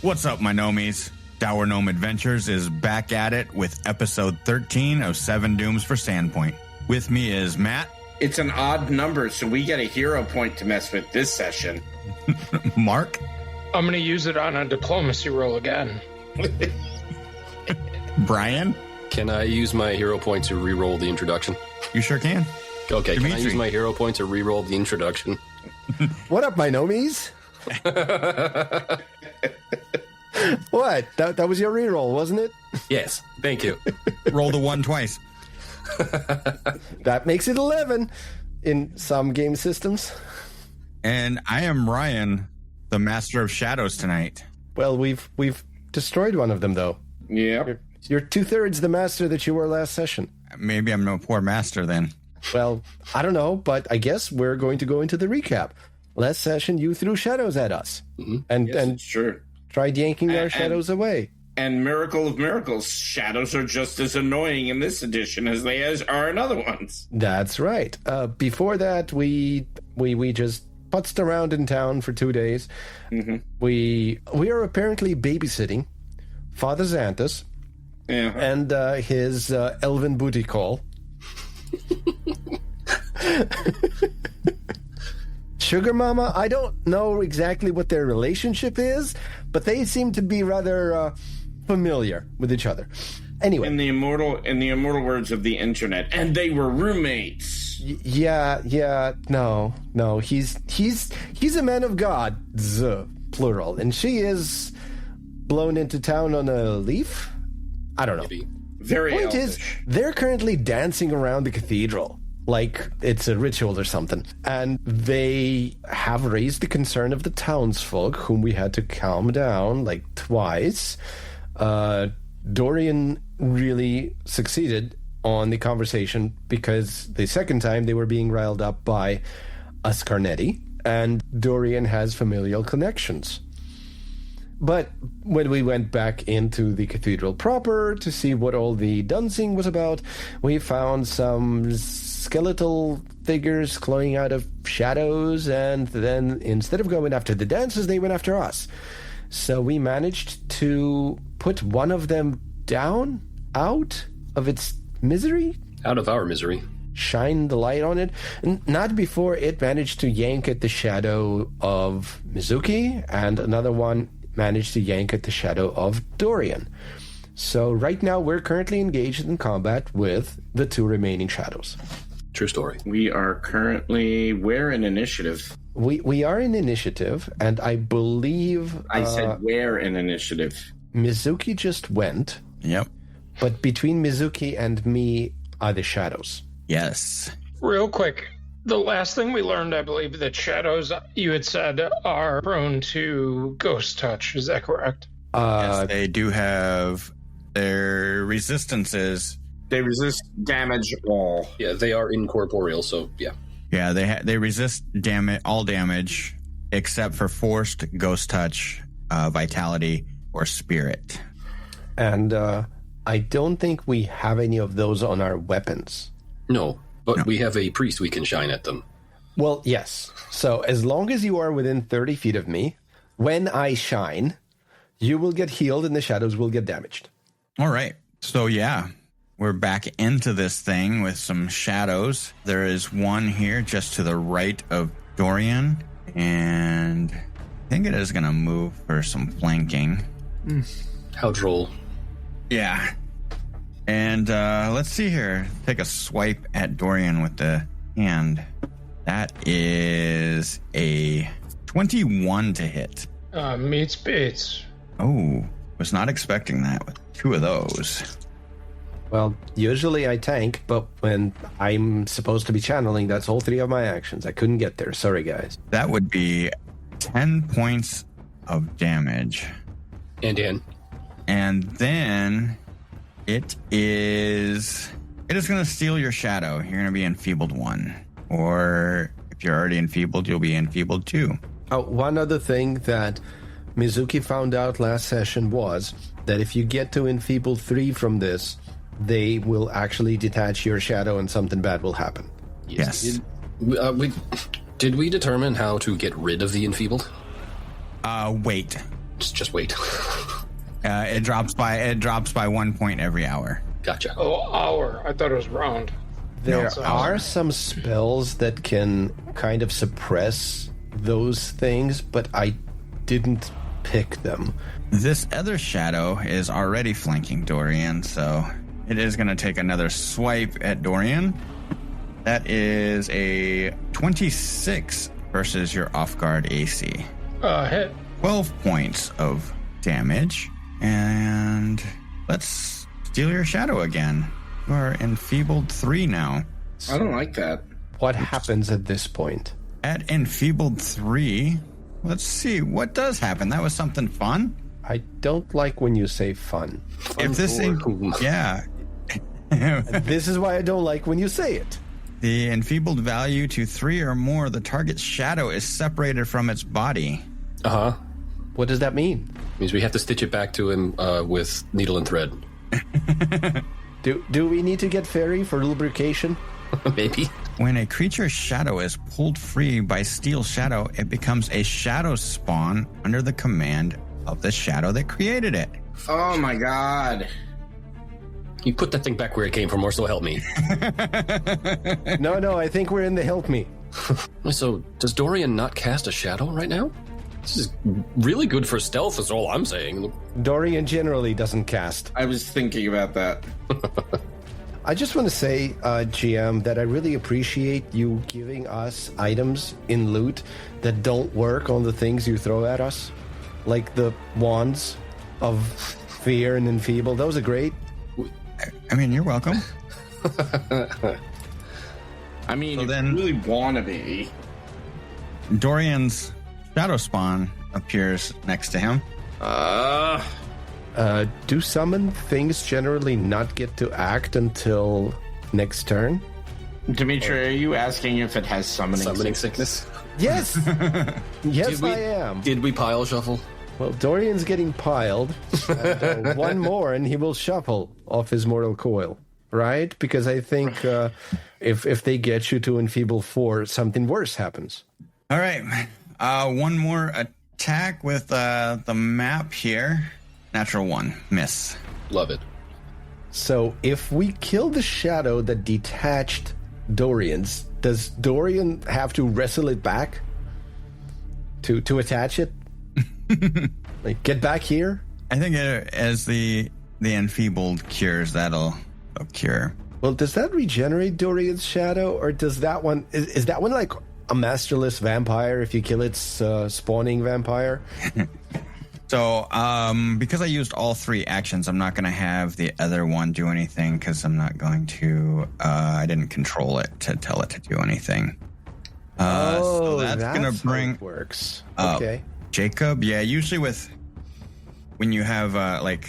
What's up, my gnomies? Dour Gnome Adventures is back at it with episode 13 of 7 Dooms for Sandpoint. With me is Matt. It's an odd number, so we get a hero point to mess with this session. Mark. I'm going to use it on a diplomacy roll again. Brian. Can I use my hero point to re-roll the introduction? You sure can. Okay, Dimitri. Can I use my hero point to re-roll the introduction? What up, my gnomies? What? That was your reroll, wasn't it? Yes, thank you. Roll the 1 twice. That makes it 11 in some game systems. And I am Ryan, the Master of Shadows tonight. Well, we've destroyed one of them, though. Yep. You're 2/3 the master that you were last session. Maybe I'm no poor master then. Well, I don't know, but I guess we're going to go into the recap. Last session, you threw shadows at us. Mm-hmm. And sure. tried yanking our shadows away. And miracle of miracles, shadows are just as annoying in this edition as they are in other ones. That's right. Before that, we just putzed around in town for 2 days. Mm-hmm. We are apparently babysitting Father Xanthus and his elven booty call. Sugar Mama, I don't know exactly what their relationship is, but they seem to be rather familiar with each other. Anyway, in the immortal words of the internet, and they were roommates. No. He's a man of God, plural, and she is blown into town on a leaf. I don't know. Maybe. Very Point elvish. is, they're currently dancing around the cathedral like it's a ritual or something. And they have raised the concern of the townsfolk, whom we had to calm down like twice. Dorian really succeeded on the conversation because the second time they were being riled up by Ascarnetti, and Dorian has familial connections. But when we went back into the cathedral proper to see what all the dancing was about, we found some skeletal figures glowing out of shadows, and then instead of going after the dancers, they went after us. So we managed to put one of them down, out of its misery. Out of our misery. Shine the light on it. Not before it managed to yank at the shadow of Mizuki, and another one managed to yank at the shadow of Dorian. So right now we're currently engaged in combat with the 2 remaining shadows. True story. We are currently where in initiative? We are in initiative, and I believe I said where in initiative. Mizuki just went. Yep. But between Mizuki and me are the shadows. Yes. Real quick, the last thing we learned, I believe, that shadows, you had said, are prone to ghost touch. Is that correct? Yes, they do have their resistances. They resist damage all. Yeah, they are incorporeal, so yeah. Yeah, they resist all damage except for forced ghost touch, vitality, or spirit. And I don't think we have any of those on our weapons. No, but we have a priest we can shine at them. Well, yes. So as long as you are within 30 feet of me, when I shine, you will get healed and the shadows will get damaged. All right. So, yeah, we're back into this thing with some shadows. There is one here just to the right of Dorian, and I think it is going to move for some flanking. How droll. Yeah. And let's see here. Take a swipe at Dorian with the hand. That is a 21 to hit. Meets beats. Oh, was not expecting that with 2 of those. Well, usually I tank, but when I'm supposed to be channeling, that's all 3 of my actions. I couldn't get there. Sorry, guys. That would be 10 points of damage. And then it is going to steal your shadow. You're going to be enfeebled 1. Or if you're already enfeebled, you'll be enfeebled 2. Oh, one other thing that Mizuki found out last session was that if you get to enfeebled 3 from this, they will actually detach your shadow and something bad will happen. Yes. Did we determine how to get rid of the enfeebled? Wait. Just wait. It drops by 1 point every hour. Gotcha. Oh, hour. I thought it was round. There No, are some spells that can kind of suppress those things, but I didn't pick them. This other shadow is already flanking Dorian, so it is going to take another swipe at Dorian. That is a 26 versus your off-guard AC. Hit. 12 points of damage. And let's steal your shadow again. You are enfeebled 3 now. I don't like that. What happens at this point? At enfeebled 3, let's see, what does happen? That was something fun. I don't like when you say fun. If this thing, yeah. This is why I don't like when you say it. The enfeebled value to 3 or more, the target's shadow is separated from its body. Uh-huh. What does that mean? Means we have to stitch it back to him with needle and thread. Do we need to get fairy for lubrication? Maybe. When a creature's shadow is pulled free by Steel Shadow, it becomes a shadow spawn under the command of the shadow that created it. Oh my god. You put that thing back where it came from, or so help me. No, I think we're in the help me. So, does Dorian not cast a shadow right now? This is really good for stealth, is all I'm saying. Dorian generally doesn't cast. I was thinking about that. I just want to say, GM, that I really appreciate you giving us items in loot that don't work on the things you throw at us. Like the wands of fear and enfeeble. Those are great. I mean, you're welcome. I mean, So if then- you really want to be. Dorian's shadow spawn appears next to him. Do summon things generally not get to act until next turn? Dimitri, are you asking if it has summoning sickness? Yes! Yes, I am. Did we pile shuffle? Well, Dorian's getting piled. And, one more, and he will shuffle off his mortal coil, right? Because I think if they get you to enfeeble 4, something worse happens. All right. One more attack with the map here. Natural 1. Miss. Love it. So if we kill the shadow that detached Dorian's, does Dorian have to wrestle it back to attach it? Like, get back here? I think as the enfeebled cures, that'll cure. Well, does that regenerate Dorian's shadow, or does that one is that one like a masterless vampire if you kill its spawning vampire? So, because I used all 3 actions, I'm not going to have the other one do anything because I'm not going to. I didn't control it to tell it to do anything. So that's going to bring how it works. up Okay. Jacob. Yeah, usually when you have like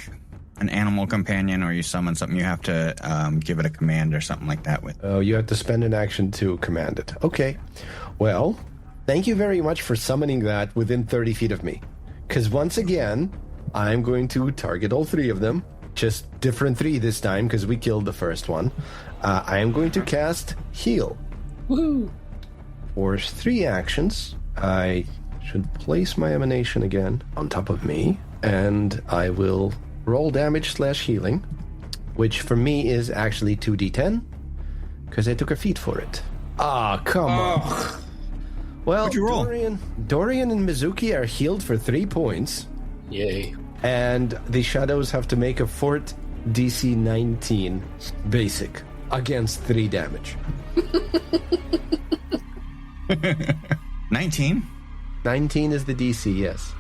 an animal companion or you summon something, you have to give it a command or something like that. Oh, you have to spend an action to command it. Okay. Well, thank you very much for summoning that within 30 feet of me. Because once again, I'm going to target all 3 of them. Just different 3 this time because we killed the first one. I am going to cast Heal. Woo! For 3 actions, I should place my emanation again on top of me. And I will roll damage / healing, which for me is actually 2d10 because I took a feat for it. Ah, come on. Well, What'd you roll? Dorian and Mizuki are healed for 3 points, Yay. and the shadows have to make a fort DC 19 basic against 3 damage. 19, 19 is the DC, yes.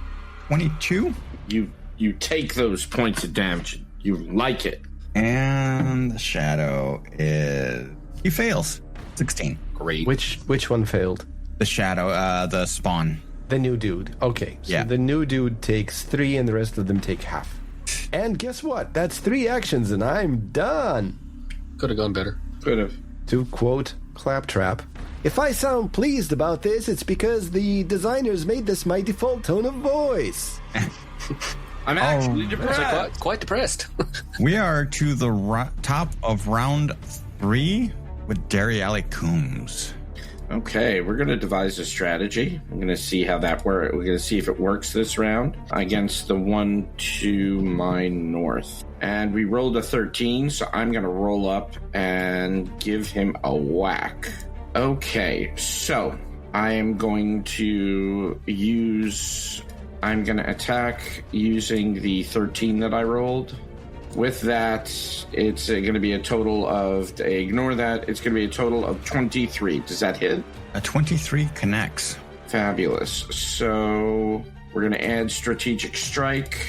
22. You take those points of damage. You like it. And the shadow he fails. 16. Great. Which one failed? The shadow, the spawn. The new dude. Okay. So Yeah. the new dude takes 3 and the rest of them take half. And guess what? That's 3 actions and I'm done. Could have gone better. Could have. To quote Claptrap, if I sound pleased about this, it's because the designers made this my default tone of voice. I'm actually depressed. Quite depressed. We are to the top of round 3 with Dariali Coombs. Okay, we're going to devise a strategy. I'm going to see how that works. We're going to see if it works this round against the one to my north. And we rolled a 13, so I'm going to roll up and give him a whack. Okay, so I am going to attack using the 13 that I rolled. With that, it's going to be a total of, ignore that, it's going to be a total of 23. Does that hit? A 23 connects. Fabulous. So we're going to add Strategic Strike,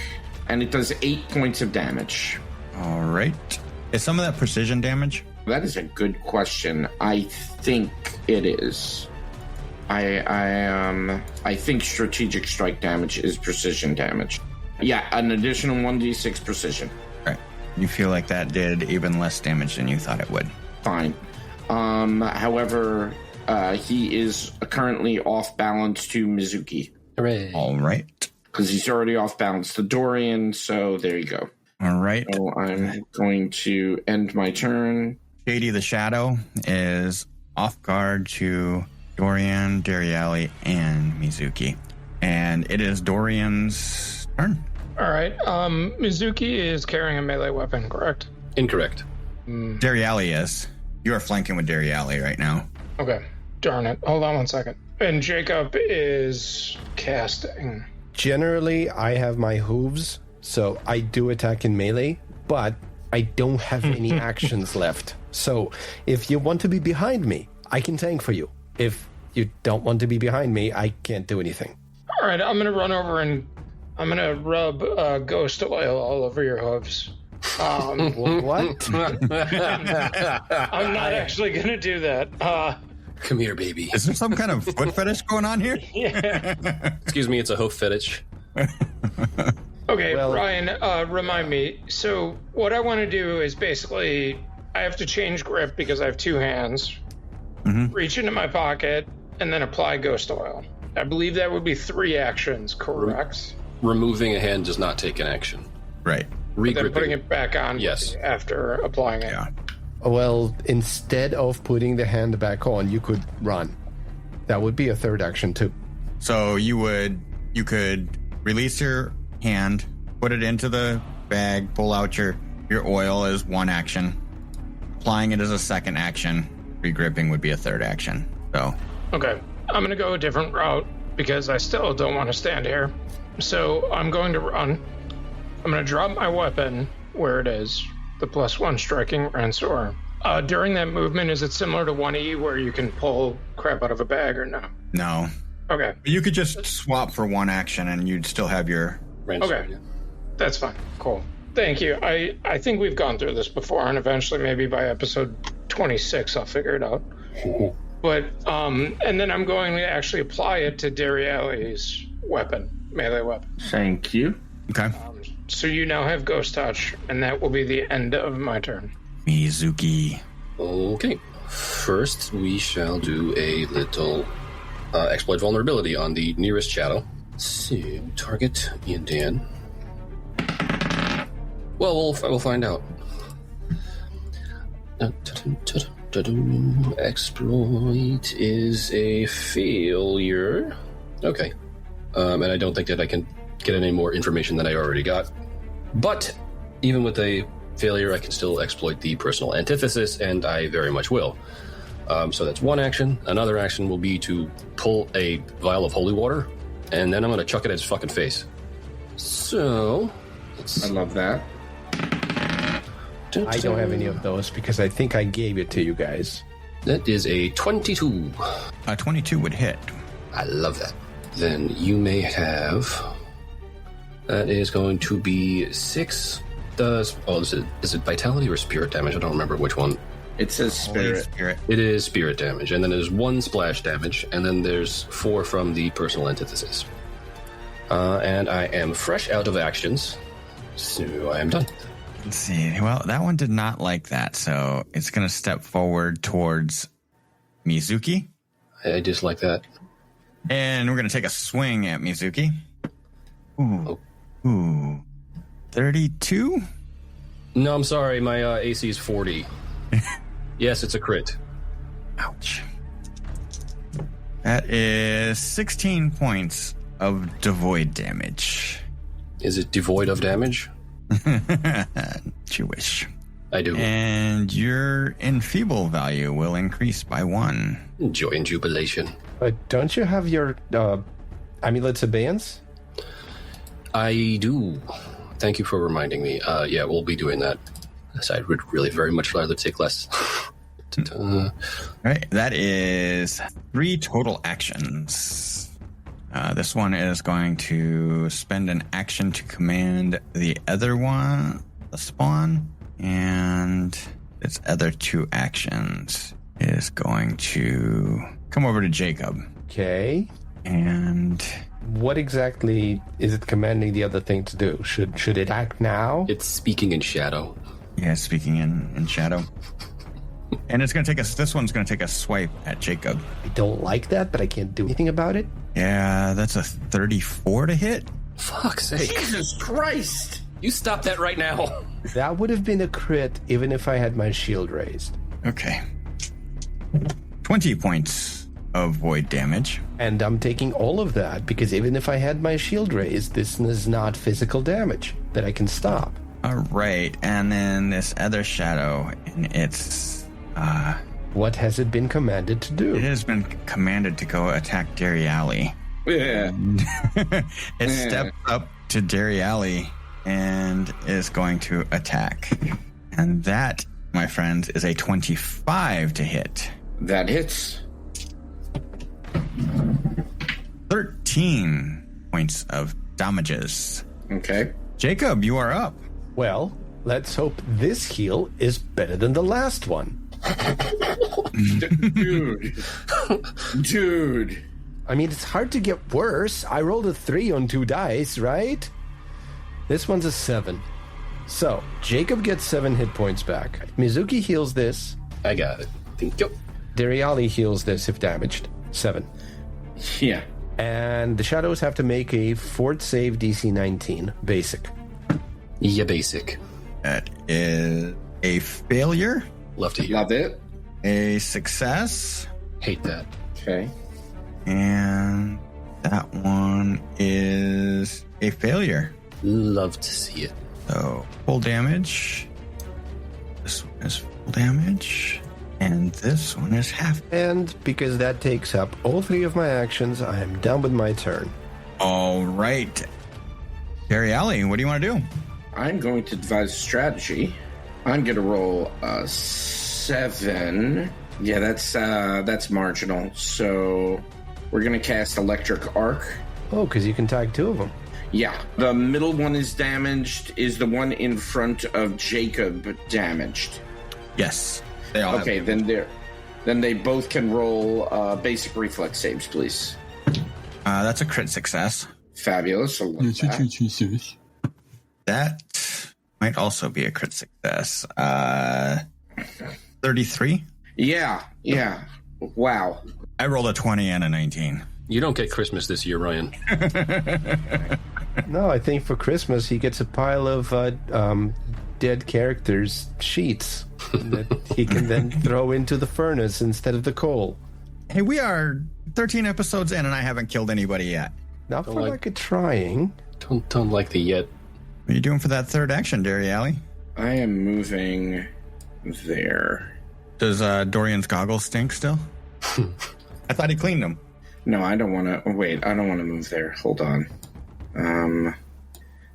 and it does 8 points of damage. All right. Is some of that precision damage? That is a good question. I think it is. I think Strategic Strike damage is precision damage. Yeah, an additional 1d6 precision. Right. You feel like that did even less damage than you thought it would. Fine. However, he is currently off balance to Mizuki. Hooray. All right. Because he's already off balance to Dorian, so there you go. All right. So I'm going to end my turn. Shady the Shadow is off guard to Dorian, Dariali, and Mizuki. And it is Dorian's turn. All right. Mizuki is carrying a melee weapon, correct? Incorrect. Dariali is. You are flanking with Dariali right now. Okay. Darn it. Hold on one second. And Jacob is casting. Generally, I have my hooves, so I do attack in melee, but I don't have any actions left. So if you want to be behind me, I can tank for you. If you don't want to be behind me, I can't do anything. All right. I'm going to run over and I'm going to rub ghost oil all over your hooves. What? I'm not actually going to do that. Come here, baby. Is there some kind of foot fetish going on here? Yeah. Excuse me, it's a hoof fetish. Okay, Well- Ryan, remind me. So what I want to do is basically I have to change grip because I have 2 hands, reach into my pocket, and then apply ghost oil. I believe that would be 3 actions, correct? Removing a hand does not take an action. Right. Then putting Regripping. it back on Yes. after applying it. Yeah. Well, instead of putting the hand back on, you could run. That would be a third action too. So you could release your hand, put it into the bag, pull out your oil as 1 action. Applying it as a 2nd action. Regripping would be a 3rd action. So Okay, I'm going to go a different route because I still don't want to stand here. So I'm going to run. I'm going to drop my weapon where it is, the +1 striking Ransor. During that movement, is it similar to 1E where you can pull crap out of a bag or no? no. Okay, You could just swap for 1 action and you'd still have your... Okay. that's fine. Cool. Thank you. I think we've gone through this before, and eventually maybe by episode 26 I'll figure it out. But, and then I'm going to actually apply it to Dariali's weapon, melee weapon. Thank you. Okay. So you now have Ghost Touch, and that will be the end of my turn. Mizuki. Okay. First, we shall do a little exploit vulnerability on the nearest shadow. Let's see. Target Ian Dan. Well, we'll find out. Exploit is a failure. Okay. And I don't think that I can get any more information than I already got. But even with a failure, I can still exploit the personal antithesis, and I very much will. So that's 1 action. Another action will be to pull a vial of holy water, and then I'm going to chuck it at his fucking face. So, I love that. I don't have any of those because I think I gave it to you guys. That is a 22. A 22 would hit. I love that. Then you may have... That is going to be 6 does... Oh, is it vitality or spirit damage? I don't remember which one. It says spirit. It is spirit damage, and then there's 1 splash damage, and then there's 4 from the personal antithesis. And I am fresh out of actions, so I am done. Let's see. Well, that one did not like that, so it's going to step forward towards Mizuki. I dislike that. And we're going to take a swing at Mizuki. Ooh. 32? No, I'm sorry. My AC is 40. Yes, it's a crit. Ouch. That is 16 points of devoid damage. Is it devoid of damage? You wish. I do. And your enfeeble value will increase by 1. Joy and jubilation. Don't you have your Amulet's Abeyance? I do. Thank you for reminding me. Yeah, we'll be doing that. I would really very much rather take less. All right, that is 3 total actions. This one is going to spend an action to command the other one, the spawn, and its other 2 actions is going to come over to Jacob. Okay. And what exactly is it commanding the other thing to do? Should it act now? It's speaking in shadow. Yeah, speaking in shadow. And it's going to take us. This one's going to take a swipe at Jacob. I don't like that, but I can't do anything about it. Yeah, that's a 34 to hit. Fuck's sake. Jesus Christ! You stop that right now. That would have been a crit even if I had my shield raised. Okay. 20 points of void damage. And I'm taking all of that because even if I had my shield raised, this is not physical damage that I can stop. All right, and then this other shadow, and it's... What has it been commanded to do? It has been commanded to go attack Dariali. Yeah. It steps up to Dariali and is going to attack. And that, my friends, is a 25 to hit. That hits. 13 points of damages. Okay. Jacob, you are up. Well, let's hope this heal is better than the last one. Dude. I mean, it's hard to get worse. I rolled a 3 on 2 dice, right? This one's a 7. So, Jacob gets 7 hit points back. Mizuki heals this. I got it. Thank you. Dariali heals this if damaged. 7. Yeah. And the shadows have to make a fort save DC 19. Basic. Yeah, basic. That is a failure. Love to hear. Love it. A success. Hate that. Okay. And that one is a failure. Love to see it. So, full damage. This one is full damage. And this one is half. And because that takes up all 3 of my actions, I am done with my turn. All right. Dariali, what do you want to do? I'm going to devise a strategy. I'm going to roll a 7. Yeah, that's marginal. So we're going to cast Electric Arc. Oh, because you can tag 2 of them. Yeah. The middle one is damaged. Is the one in front of Jacob damaged? Yes. They all Okay, have. then they both can roll basic reflex saves, please. That's a crit success. Fabulous. I love that. That might also be a crit success. 33. Yeah. Wow. I rolled a 20 and a 19. You don't get Christmas this year, Ryan. No, I think for Christmas he gets a pile of dead characters' sheets that he can then throw into the furnace instead of the coal. Hey, we are 13 episodes in and I haven't killed anybody yet. Not Don't for like- like a trying. Don't like the yet. What are you doing for that third action, Dariali? I am moving there. Does Dorian's goggles stink still? I thought he cleaned them. No, I don't want to. Wait, I don't want to move there. Hold on.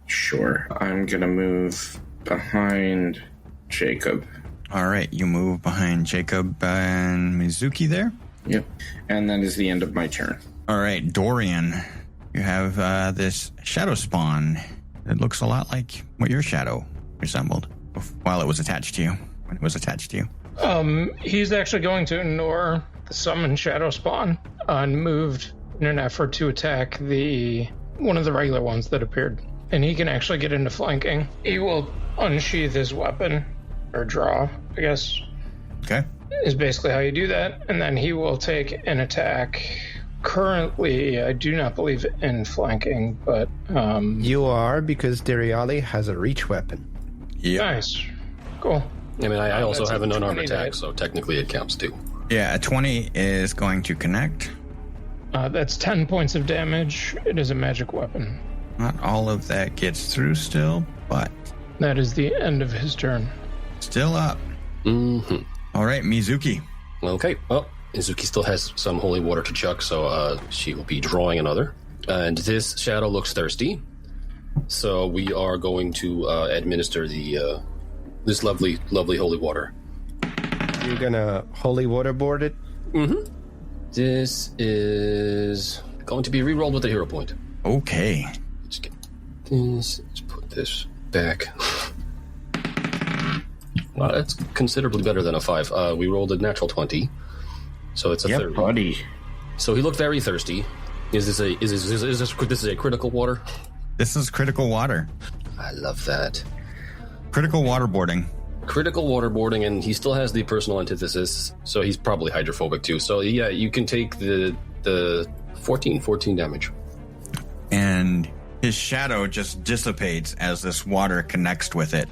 Sure. I'm going to move behind Jacob. All right, you move behind Jacob and Mizuki there. Yep. And that is the end of my turn. All right, Dorian, you have this shadow spawn. It looks a lot like what your shadow resembled while it was attached to you. When it was attached to you. He's actually going to ignore the summon shadow spawn and moved in an effort to attack one of the regular ones that appeared. And he can actually get into flanking. He will unsheath his weapon, or draw, I guess. Okay. Is basically how you do that. And then he will take an attack. Currently, I do not believe in flanking, but... You are, because Dariali has a reach weapon. Yeah. Nice. Cool. I mean, I also have an unarmed 20 attack, hit. so technically it counts too. Yeah, a 20 is going to connect. That's 10 points of damage. It is a magic weapon. Not all of that gets through still, but That is the end of his turn. still up. Mm-hmm. All right, Mizuki. Okay, well, Izuki still has some holy water to chuck, so she will be drawing another. And this shadow looks thirsty, so we are going to administer this lovely holy water. You're gonna holy waterboard it? Mm-hmm. This is going to be re-rolled with a hero point. Okay. Let's get this. Let's put this back. Well, that's considerably better than a 5. We rolled a natural 20, so it's a 30. Buddy. So he looked very thirsty. Is this a critical water? This is critical water. I love that. Critical waterboarding. Critical waterboarding, and he still has the personal antithesis, so he's probably hydrophobic too. So yeah, you can take the 14 damage. And his shadow just dissipates as this water connects with it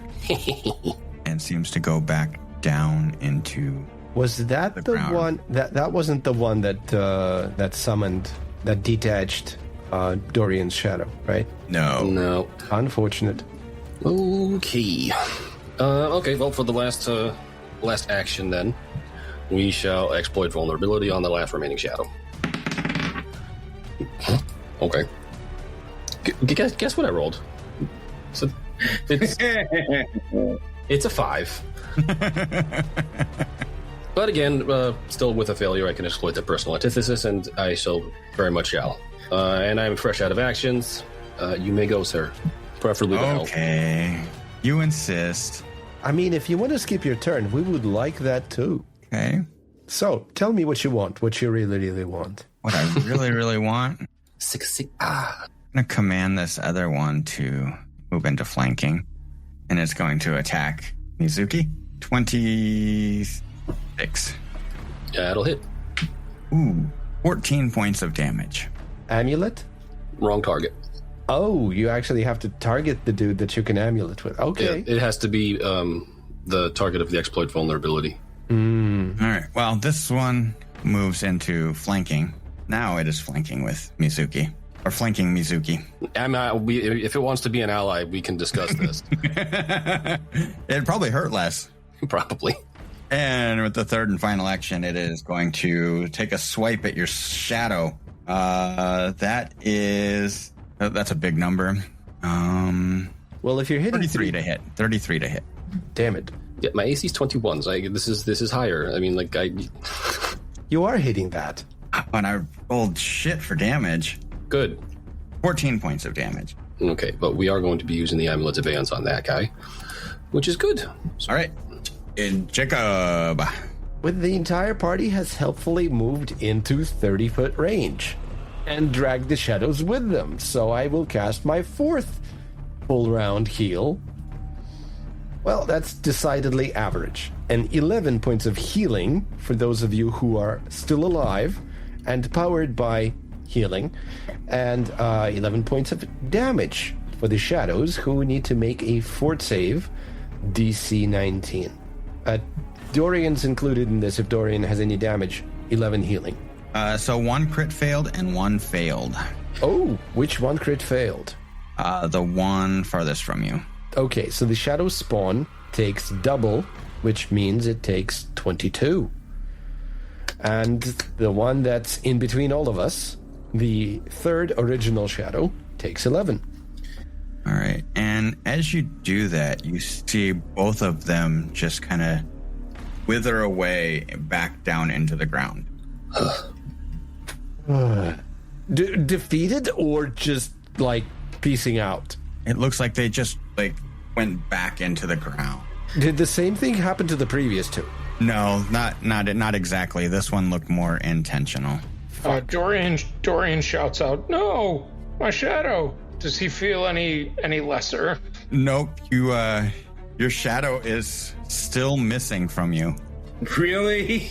and seems to go back down into... Was that the ground. one that wasn't the one that summoned, that detached Dorian's shadow, right? No. Unfortunate. Okay. Okay, well, for the last action then, we shall exploit vulnerability on the last remaining shadow. Okay. Guess what I rolled? It's a 5. But again, still with a failure, I can exploit the personal antithesis, and I so very much shall. And I'm fresh out of actions. You may go, sir. Preferably the help. Okay. You insist. I mean, if you want to skip your turn, we would like that too. Okay. So, tell me what you want, what you really, really want. What I really, really want... I'm I'm going to command this other one to move into flanking. And it's going to attack Mizuki. 26. Yeah, it'll hit. Ooh. 14 points of damage. Amulet? Wrong target. Oh, you actually have to target the dude that you can amulet with. Okay. It has to be the target of the exploit vulnerability. All right. Well, this one moves into flanking. Now it is flanking with Mizuki. Or flanking Mizuki. If it wants to be an ally, we can discuss this. It'd probably hurt less. Probably. And with the third and final action, it is going to take a swipe at your shadow. That's a big number. Well, if you're hitting 33 to hit. 33 to hit. Damn it. Yeah, my AC's 21. So this is higher. I mean, You are hitting that. And I rolled shit for damage. Good. 14 points of damage. Okay, but we are going to be using the Amulet's Advance on that guy, which is good. All right. Jacob. With the entire party has helpfully moved into 30-foot range and dragged the shadows with them. So I will cast my 4th full round heal. Well, that's decidedly average. And 11 points of healing for those of you who are still alive and powered by healing, and 11 points of damage for the shadows who need to make a fort save, DC 19. Dorian's included in this if Dorian has any damage. 11 healing. So 1 crit failed and 1 failed. Oh, which one crit failed? The one farthest from you. Okay, so the shadow spawn takes double, which means it takes 22. And the one that's in between all of us, the third original shadow, takes 11. All right. And as you do that, you see both of them just kind of wither away back down into the ground. Defeated or just, like, piecing out? It looks like they just, like, went back into the ground. Did the same thing happen to the previous two? No, not exactly. This one looked more intentional. Dorian shouts out, "No, my shadow!" Does he feel any lesser? Nope. Your shadow is still missing from you. Really?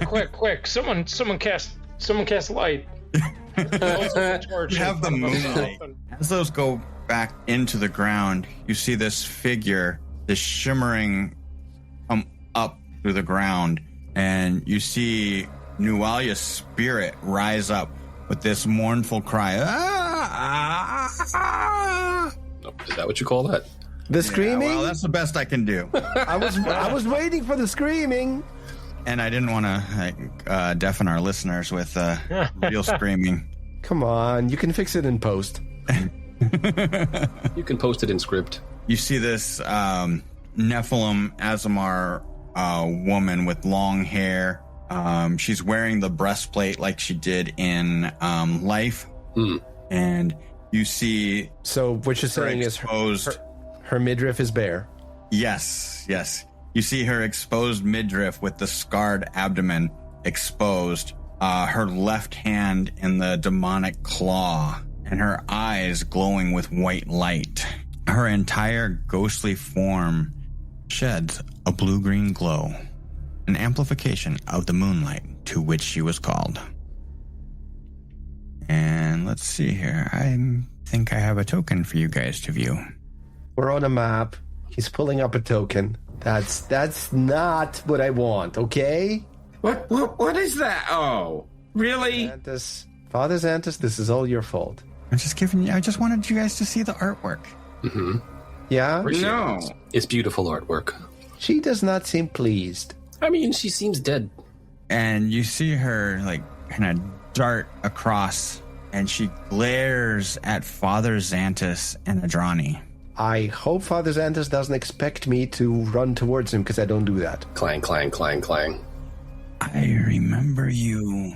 Quick! Someone cast light. You have the moonlight. As those go back into the ground, you see this figure, this shimmering, come up through the ground, and you see Nualia's spirit rise up with this mournful cry. Is that what you call that? The screaming? Well, that's the best I can do. I was waiting for the screaming. And I didn't want to deafen our listeners with real screaming. Come on, you can fix it in post. You can post it in script. You see this Nephilim Azamar woman with long hair. She's wearing the breastplate like she did in Life. And you see... So what you're saying is her midriff is bare? Yes. You see her exposed midriff with the scarred abdomen exposed, her left hand in the demonic claw, and her eyes glowing with white light. Her entire ghostly form sheds a blue-green glow, an amplification of the moonlight to which she was called. And let's see here. I think I have a token for you guys to view. We're on a map. He's pulling up a token. That's not what I want, okay? What is that? Oh, really? Father Xantus, this is all your fault. I just wanted you guys to see the artwork. Mm-hmm. Yeah? No. It's beautiful artwork. She does not seem pleased. I mean, she seems dead. And you see her, kind of dart across, and she glares at Father Xantus and Adrani. I hope Father Xantus doesn't expect me to run towards him, because I don't do that. Clang, clang, clang, clang. I remember you.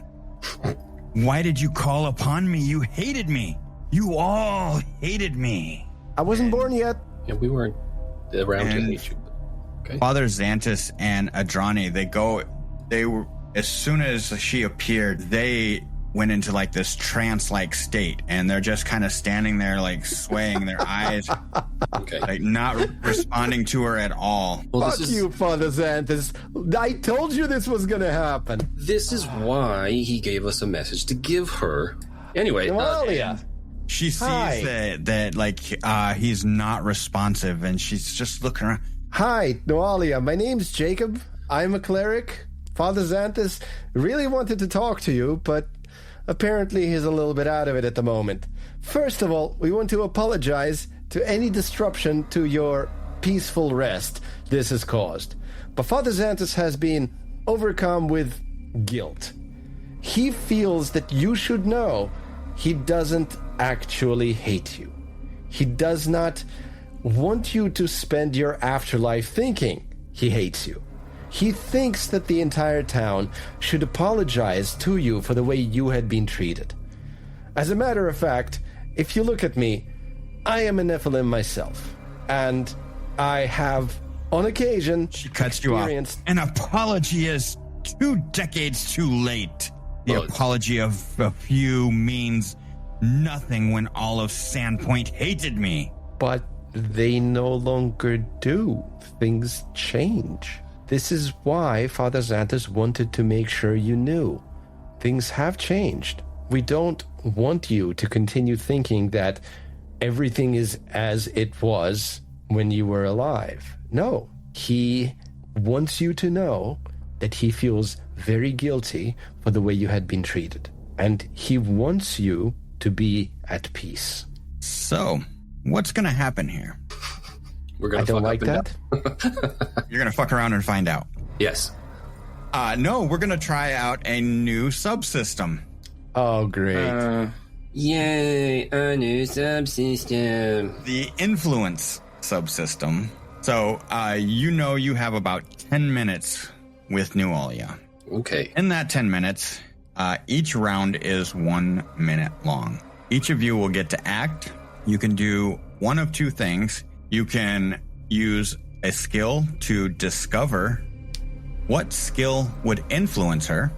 Why did you call upon me? You hated me. You all hated me. I wasn't born yet. Yeah, we weren't around to hate you. Okay. Father Xantus and Adrani, they were, as soon as she appeared, they went into this trance-like state, and they're just kind of standing there swaying their eyes, not responding to her at all. Well, Fuck you, Father Xantus. I told you this was going to happen. This is why he gave us a message to give her. Anyway, she sees that he's not responsive, and she's just looking around. Hi, Noalia. My name's Jacob. I'm a cleric. Father Xantus really wanted to talk to you, but apparently he's a little bit out of it at the moment. First of all, we want to apologize to any disruption to your peaceful rest this has caused. But Father Xantus has been overcome with guilt. He feels that you should know he doesn't actually hate you. He does not want you to spend your afterlife thinking he hates you. He thinks that the entire town should apologize to you for the way you had been treated. As a matter of fact, if you look at me, I am a Nephilim myself, and I have, on occasion, she cuts you off. An apology is 2 decades too late. The apology of a few means nothing when all of Sandpoint hated me. But they no longer do. Things change. This is why Father Xantus wanted to make sure you knew. Things have changed. We don't want you to continue thinking that everything is as it was when you were alive. No. He wants you to know that he feels very guilty for the way you had been treated. And he wants you to be at peace. So, what's going to happen here? We're gonna I don't like that. You're going to fuck around and find out. Yes. No, we're going to try out a new subsystem. Oh, great. Yay, a new subsystem. The influence subsystem. So, you have about 10 minutes with Nualia. Okay. In that 10 minutes, each round is 1 minute long. Each of you will get to act. You can do one of two things. you can use a skill to discover what skill would influence her,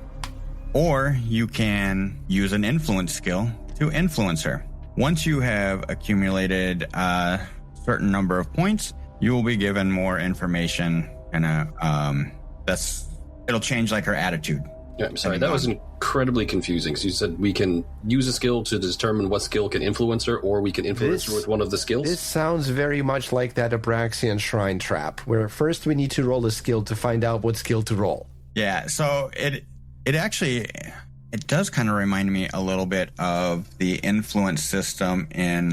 or you can use an influence skill to influence her. Once you have accumulated a certain number of points, you will be given more information, and it'll change like her attitude. Yeah, I'm sorry, that was incredibly confusing. Because you said we can use a skill to determine what skill can influence her, or we can influence her with one of the skills? This sounds very much like that Abraxian shrine trap, where first we need to roll a skill to find out what skill to roll. Yeah, so it does kind of remind me a little bit of the influence system in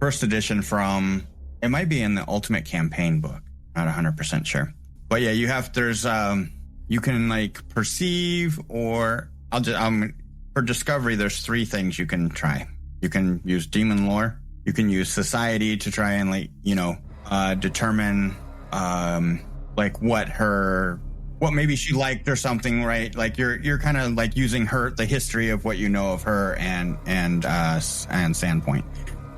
first edition from, it might be in the Ultimate Campaign book, not 100% sure. But yeah, you can like perceive, or for discovery, there's 3 things you can try. You can use demon lore, you can use society to try and determine like what maybe she liked or something, right? Like you're kind of like using the history of what you know of her and Sandpoint.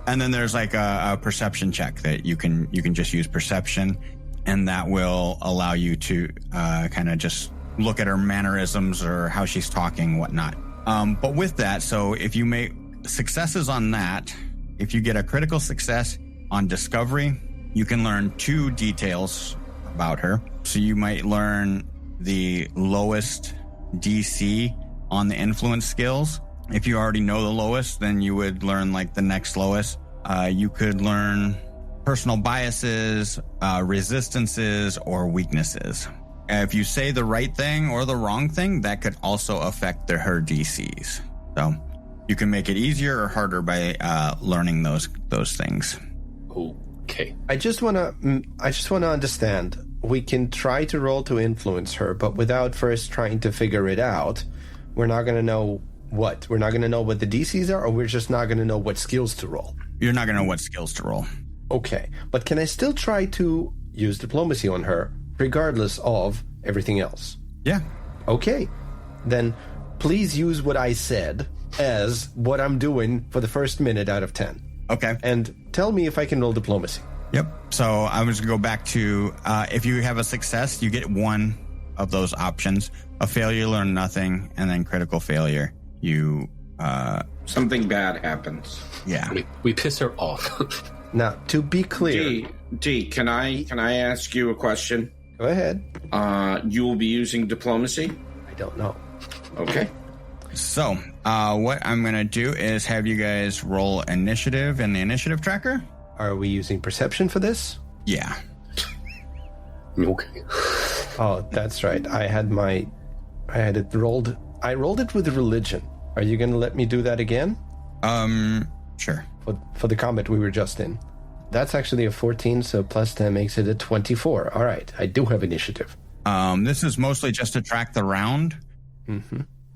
And then there's like a perception check that you can just use perception, and that will allow you to kind of just look at her mannerisms or how she's talking, whatnot. But with that, so if you make successes on that, if you get a critical success on discovery, you can learn 2 details about her. So you might learn the lowest DC on the influence skills. If you already know the lowest, then you would learn like the next lowest. You could learn personal biases, resistances, or weaknesses. If you say the right thing or the wrong thing, that could also affect her DCs. So you can make it easier or harder by learning those things. Okay. I just want to understand. We can try to roll to influence her, but without first trying to figure it out, we're not going to know what. We're not going to know what the DCs are, or we're just not going to know what skills to roll. You're not going to know what skills to roll. Okay, but can I still try to use diplomacy on her, regardless of everything else? Yeah. Okay, then please use what I said as what I'm doing for the first minute out of 10. Okay. And tell me if I can roll diplomacy. Yep. So I'm just going to go back to if you have a success, you get 1 of those options. A failure, learn nothing, and then critical failure, you... something bad happens. Yeah. We piss her off. Now, to be clear... D, can I ask you a question? Go ahead. You will be using diplomacy? I don't know. Okay. So what I'm going to do is have you guys roll initiative in the initiative tracker. Are we using perception for this? Yeah. Okay. Oh, that's right. I rolled it with religion. Are you going to let me do that again? Sure. For the combat we were just in. That's actually a 14, so plus 10 makes it a 24. All right, I do have initiative. This is mostly just to track the round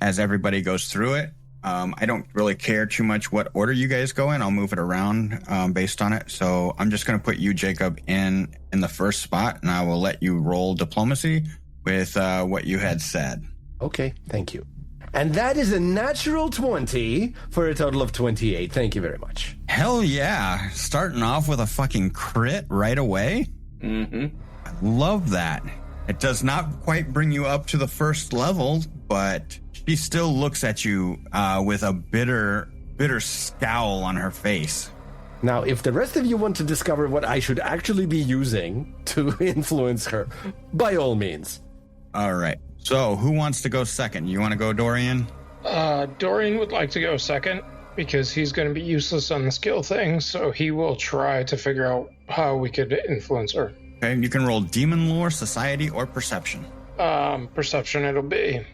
as everybody goes through it. I don't really care too much what order you guys go in. I'll move it around based on it. So I'm just going to put you, Jacob, in the first spot, and I will let you roll diplomacy with what you had said. Okay, thank you. And that is a natural 20 for a total of 28. Thank you very much. Hell yeah. Starting off with a fucking crit right away. Mm-hmm. I love that. It does not quite bring you up to the first level, but she still looks at you with a bitter scowl on her face. Now, if the rest of you want to discover what I should actually be using to influence her, by all means. All right. So, who wants to go second? You want to go, Dorian? Dorian would like to go second because he's going to be useless on the skill thing, so he will try to figure out how we could influence her. Okay, you can roll Demon Lore, Society, or Perception. Perception it'll be.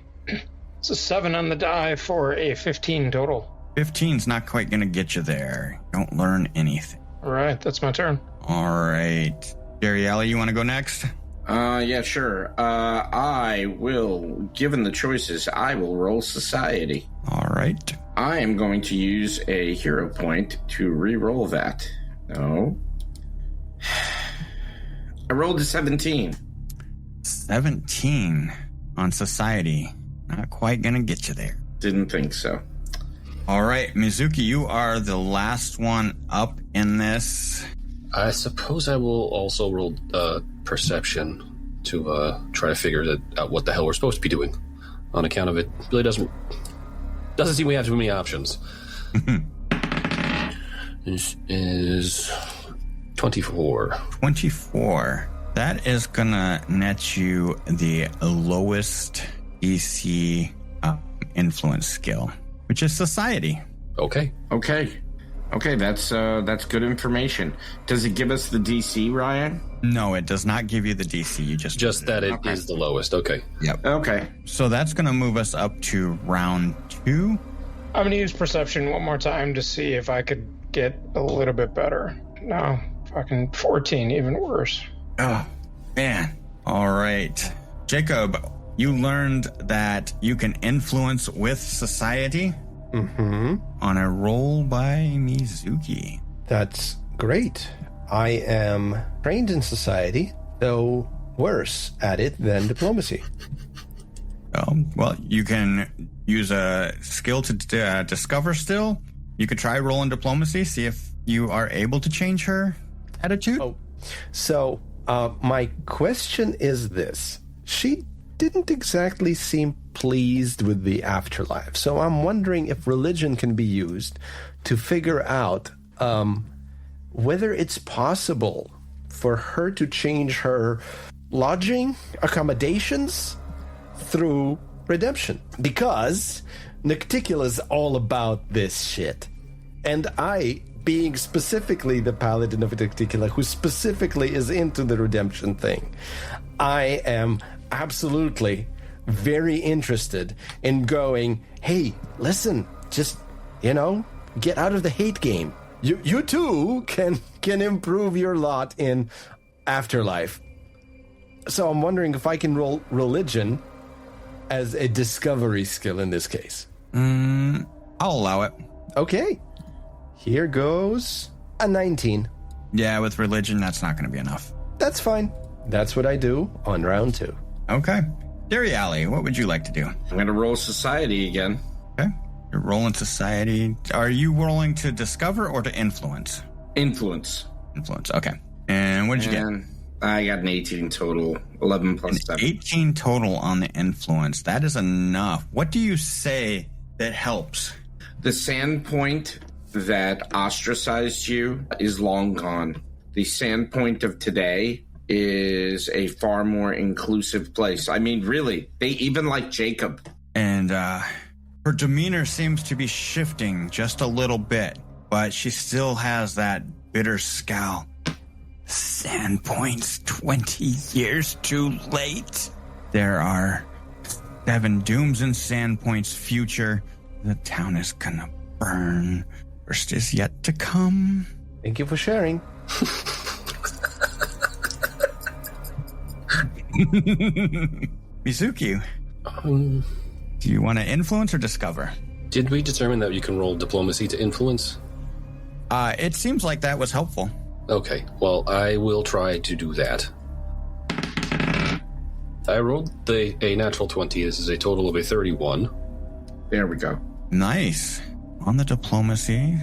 It's a 7 on the die for a 15 total. 15's not quite going to get you there. You don't learn anything. All right, that's my turn. All right. Jerry Alley, you want to go next? Yeah, sure. I will, given the choices, I will roll Society. All right. I am going to use a hero point to re-roll that. No. I rolled a 17. 17 on Society. Not quite going to get you there. Didn't think so. All right, Mizuki, you are the last one up in this. I suppose I will also roll perception to try to figure out what the hell we're supposed to be doing. On account of it really doesn't seem we have too many options. This is 24. 24. That is gonna net you the lowest DC influence skill, which is society. Okay. Okay, that's good information. Does it give us the DC, Ryan? No, it does not give you the DC. You just that it is the lowest. Okay. Yep. Okay. So that's going to move us up to round 2. I'm going to use perception one more time to see if I could get a little bit better. No, fucking 14, even worse. Oh, man. All right. Jacob, you learned that you can influence with society on a roll by Mizuki. That's great. I am trained in society, though worse at it than diplomacy. Well, you can use a skill to discover still. You could try rolling diplomacy, see if you are able to change her attitude. So my question is this. She didn't exactly seem pleased with the afterlife. So I'm wondering if religion can be used to figure out whether it's possible for her to change her lodging accommodations through redemption. Because Nicticula's all about this shit. And I, being specifically the paladin of Nicticula, who specifically is into the redemption thing, I am absolutely very interested in going, hey, listen, just, get out of the hate game. You too can improve your lot in afterlife. So I'm wondering if I can roll religion as a discovery skill in this case. I'll allow it. Okay. Here goes a 19. Yeah, with religion, that's not going to be enough. That's fine. That's what I do on round 2. Okay. Dairy Alley, what would you like to do? I'm going to roll society again. Okay. You're rolling society. Are you rolling to discover or to influence? Influence. Influence, okay. And what did you get? I got an 18 total, 11 plus 7. 18 total on the influence. That is enough. What do you say that helps? The Sandpoint that ostracized you is long gone. The Sandpoint of today is a far more inclusive place. I mean, really, they even like Jacob. And her demeanor seems to be shifting just a little bit, but she still has that bitter scowl. Sandpoint's 20 years too late. There are 7 dooms in Sandpoint's future. The town is gonna burn. First is yet to come. Thank you for sharing. Mizuki, do you want to influence or discover? Did we determine that you can roll diplomacy to influence? It seems like that was helpful. Okay, well, I will try to do that. I rolled a natural 20. This is a total of a 31. There we go. Nice. On the diplomacy,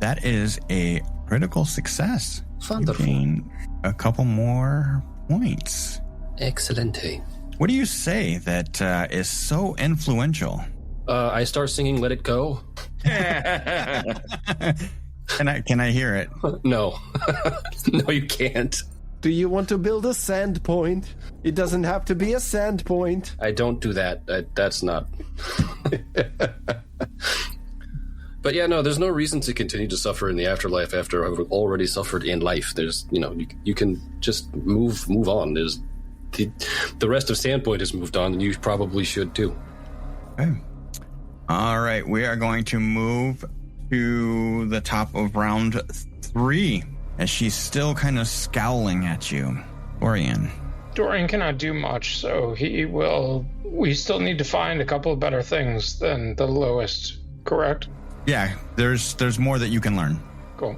that is a critical success. Wonderful. You gain a couple more points. Excellente. What do you say that is so influential? I start singing Let It Go. Can I hear it? No. No, you can't. Do you want to build a sand point? It doesn't have to be a sand point. I don't do that. That's not. But yeah, no, there's no reason to continue to suffer in the afterlife after I've already suffered in life. There's, you can just move on. There's the rest of Sandpoint has moved on, and you probably should too. Okay. All right, we are going to move to the top of round 3 as she's still kind of scowling at you. Dorian. Dorian cannot do much, so we still need to find a couple of better things than the lowest, correct? Yeah, there's more that you can learn. Cool.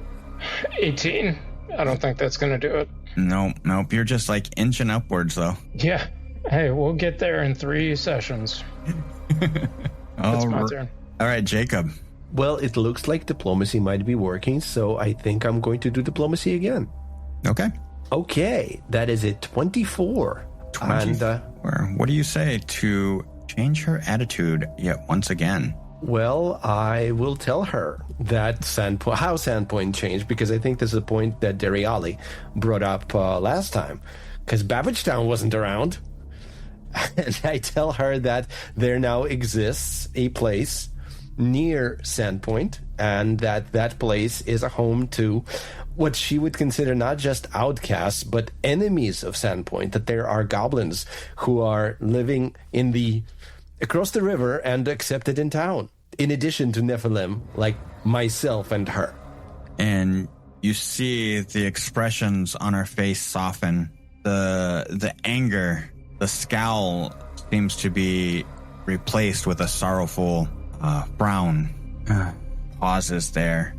18? I don't think that's going to do it. Nope. You're just like inching upwards, though. Yeah. Hey, we'll get there in 3 sessions. That's my turn. All right, Jacob. Well, it looks like diplomacy might be working, so I think I'm going to do diplomacy again. Okay. Okay, that is a 24. 24. And, what do you say to change her attitude yet once again? well, I will tell her that how Sandpoint changed, because I think this is a point that Deriali brought up last time, because Babbagetown wasn't around. And I tell her that there now exists a place near Sandpoint, and that place is a home to what she would consider not just outcasts, but enemies of Sandpoint, that there are goblins who are living across the river and accepted in town, in addition to Nephilim, like myself and her. And you see the expressions on her face soften. The anger, the scowl seems to be replaced with a sorrowful frown. Pauses there.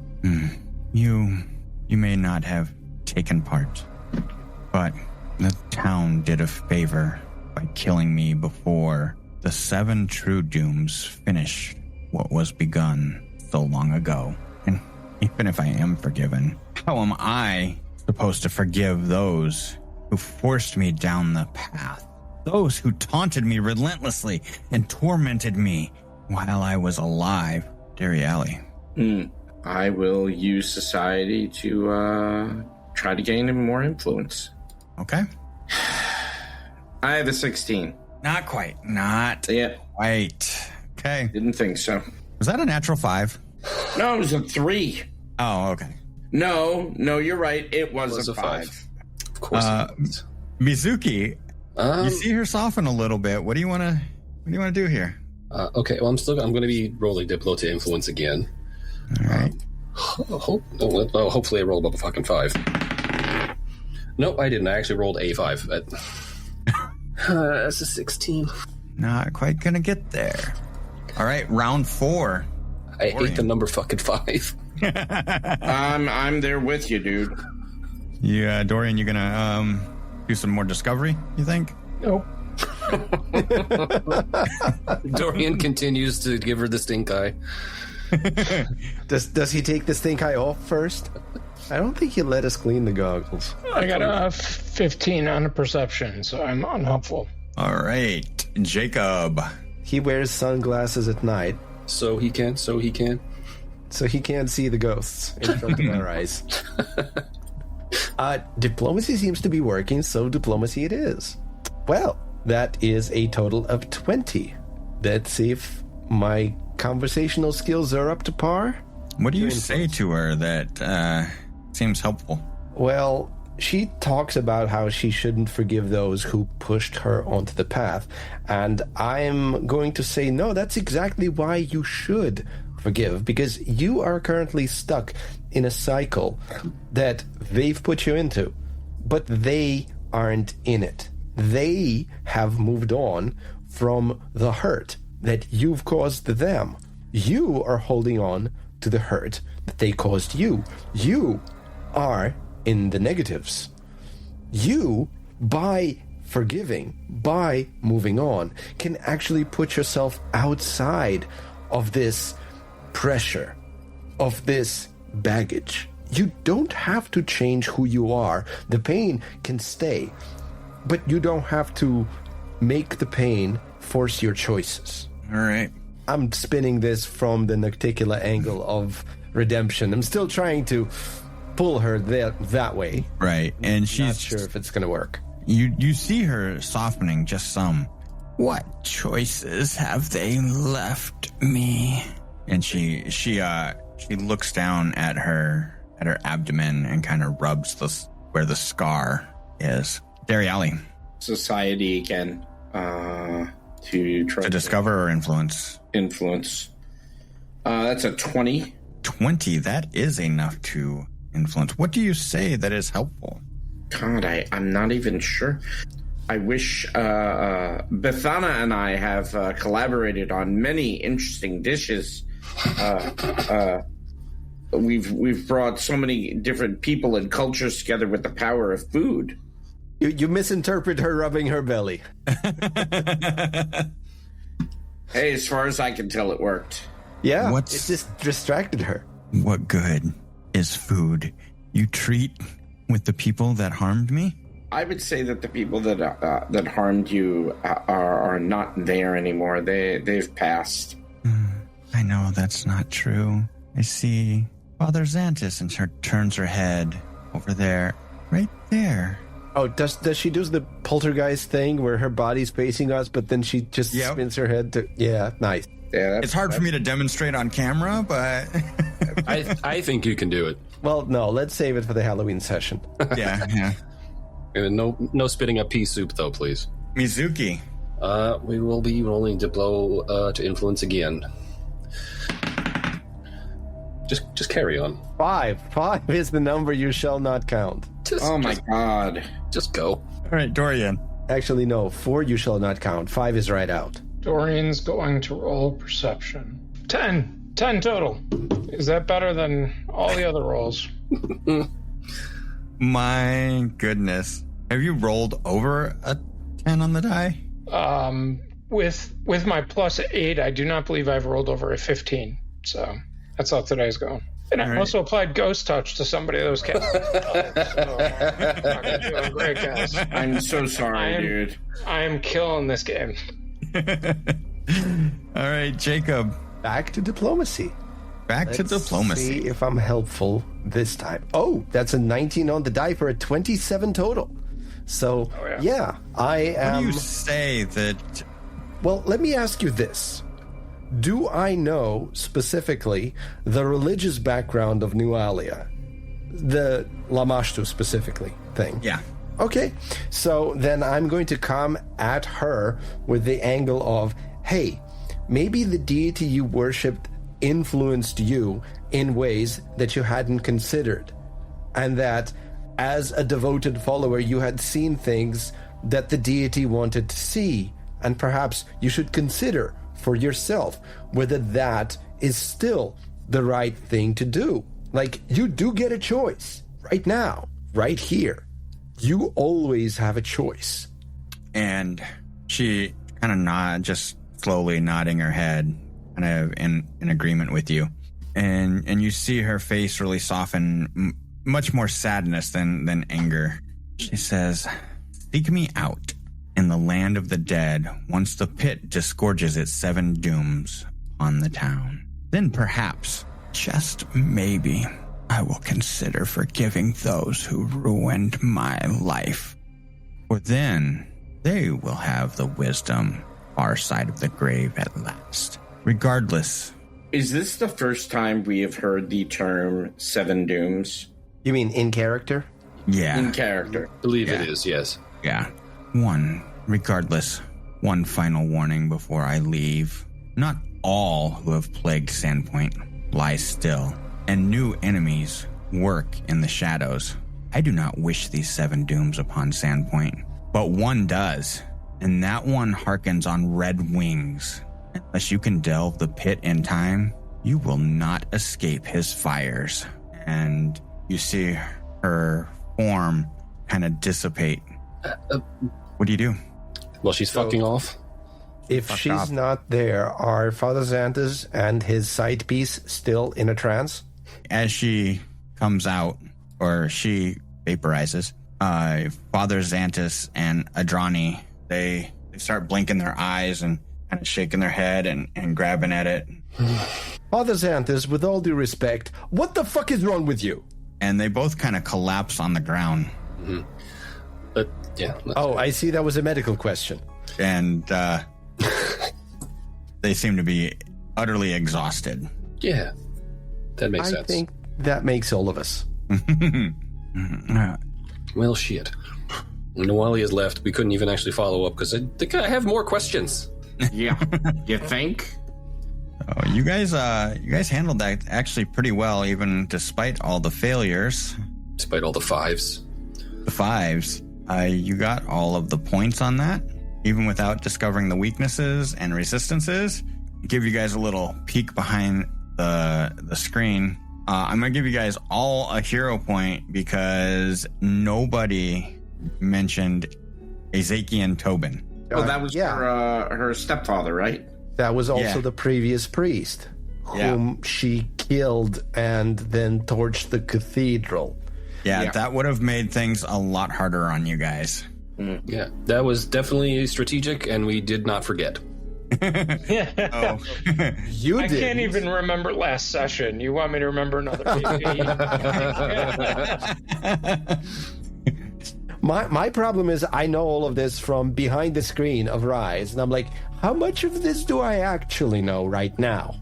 You may not have taken part, but the town did a favor by killing me before the 7 true dooms finished what was begun so long ago. And even if I am forgiven, how am I supposed to forgive those who forced me down the path? Those who taunted me relentlessly and tormented me while I was alive? Deriali. I will use society to try to gain more influence. Okay. I have a 16. Not quite. Not Yep. quite. Okay. Didn't think so. Was that a natural 5? No, it was a 3. Oh, okay. No, you're right. It was a 5. Of course. It was. Mizuki, you see her soften a little bit. What do you want to do here? Okay, well, I'm going to be rolling Diplo to influence again. All right. Hopefully I roll above a fucking 5. Nope, I didn't. I actually rolled a 5. That's a 16. Not quite gonna get there. All right, round 4. I hate the number fucking 5. I'm there with you, dude. Yeah, Dorian, you're gonna do some more discovery, you think? Nope. Dorian continues to give her the stink eye. Does he take the stink eye off first? I don't think he let us clean the goggles. I got a 15 on a perception, so I'm unhelpful. All right, Jacob. He wears sunglasses at night, So he can. so he can't see the ghosts in front of our eyes. Diplomacy seems to be working, so diplomacy it is. Well, that is a total of 20. Let's see if my conversational skills are up to par. What do you say to her that seems helpful? Well, she talks about how she shouldn't forgive those who pushed her onto the path. And I'm going to say, no, that's exactly why you should forgive, because you are currently stuck in a cycle that they've put you into, but they aren't in it. They have moved on from the hurt that you've caused them. You are holding on to the hurt that they caused you. You are in the negatives. You, by forgiving, by moving on, can actually put yourself outside of this pressure, of this baggage. You don't have to change who you are. The pain can stay, but you don't have to make the pain force your choices. All right. I'm spinning this from the Nocticula angle of redemption. I'm still trying to pull her that way. Right, and she's Not sure if it's going to work. You see her softening just some. What choices have they left me? And she looks down at her abdomen and kind of rubs where the scar is. Deriali. Society again. To try To discover or influence. Influence. That's a 20. 20. That is enough to influence. What do you say that is helpful? God, I'm not even sure. I wish Bethana and I have collaborated on many interesting dishes. We've brought so many different people and cultures together with the power of food. You misinterpret her rubbing her belly. Hey, as far as I can tell, it worked. Yeah, What's- it just distracted her. What good is food you treat with the people that harmed me? I would say that the people that harmed you are not there anymore. They've passed. I know that's not true. I see Father Xantis, and she turns her head over there, right there. Oh, does she do the poltergeist thing where her body's facing us, but then she just spins her head to... Yeah, nice. Yeah, It's hard for me to demonstrate on camera, but... I think you can do it. Well, no, let's save it for the Halloween session. yeah. No spitting up pea soup, though, please. Mizuki. We will be rolling to blow to influence again. Just carry on. 5 is the number you shall not count. Oh my god. Just go. All right, Dorian. Actually, no, 4 you shall not count. 5 is right out. Dorian's going to roll perception. 10 total. Is that better than all the other rolls? My goodness. Have you rolled over a 10 on the die? With my plus 8, I do not believe I've rolled over a 15. So that's how today's going. And I also applied Ghost Touch to somebody that was cast. I'm doing great, guys. I'm so sorry, dude. I am killing this game. All right, Jacob. Back to diplomacy. Back to diplomacy. See if I'm helpful this time. Oh, that's a 19 on the die for a 27 total. So, yeah, I am... What do you say that... Well, let me ask you this. Do I know specifically the religious background of Nualia? The Lamashtu specifically thing? Yeah. Okay, so then I'm going to come at her with the angle of, hey, maybe the deity you worshipped influenced you in ways that you hadn't considered. And that as a devoted follower, you had seen things that the deity wanted to see. And perhaps you should consider for yourself whether that is still the right thing to do. Like, you do get a choice right now, right here. You always have a choice. And she kind of just slowly nodding her head, kind of in agreement with you. And you see her face really soften, much more sadness than anger. She says, "Seek me out in the land of the dead once the pit disgorges its 7 dooms on the town. Then perhaps, just maybe, I will consider forgiving those who ruined my life. For then, they will have the wisdom our side of the grave at last. Regardless." Is this the first time we have heard the term 7 dooms? You mean in character? Yeah. In character. Believe it is, yes. Yeah. Regardless, one final warning before I leave. Not all who have plagued Sandpoint lie still, and new enemies work in the shadows. I do not wish these 7 dooms upon Sandpoint, but one does, and that one harkens on red wings. Unless you can delve the pit in time, you will not escape his fires. And you see her form kind of dissipate. What do you do? Well, she's fucking off. If Fuck she's off. not there, are Father Xantis and his side piece still in a trance? As she comes out, or she vaporizes, Father Xantis and Adrani, they start blinking their eyes and kind of shaking their head and grabbing at it. Father Xantis, with all due respect, what the fuck is wrong with you? And they both kind of collapse on the ground. Yeah. Oh, I see that was a medical question. And they seem to be utterly exhausted. Yeah. That makes I sense. think that makes all of us. Well, shit. Nawali has left. We couldn't even actually follow up because I think I have more questions. Yeah. You think? Oh, you guys handled that actually pretty well, even despite all the failures. Despite all the 5s. The 5s. You got all of the points on that, even without discovering the weaknesses and resistances. Give you guys a little peek behind the screen. I'm going to give you guys all a hero point because nobody mentioned Ezekiel Tobin. Oh, that was her stepfather, right? That was also Yeah. the previous priest whom she killed and then torched the cathedral. Yeah, that would have made things a lot harder on you guys. Yeah, that was definitely strategic, and we did not forget. Oh. You I did. can't even remember last session. You want me to remember another PvP? My problem is I know all of this from behind the screen of Rise, and I'm like, how much of this do I actually know right now?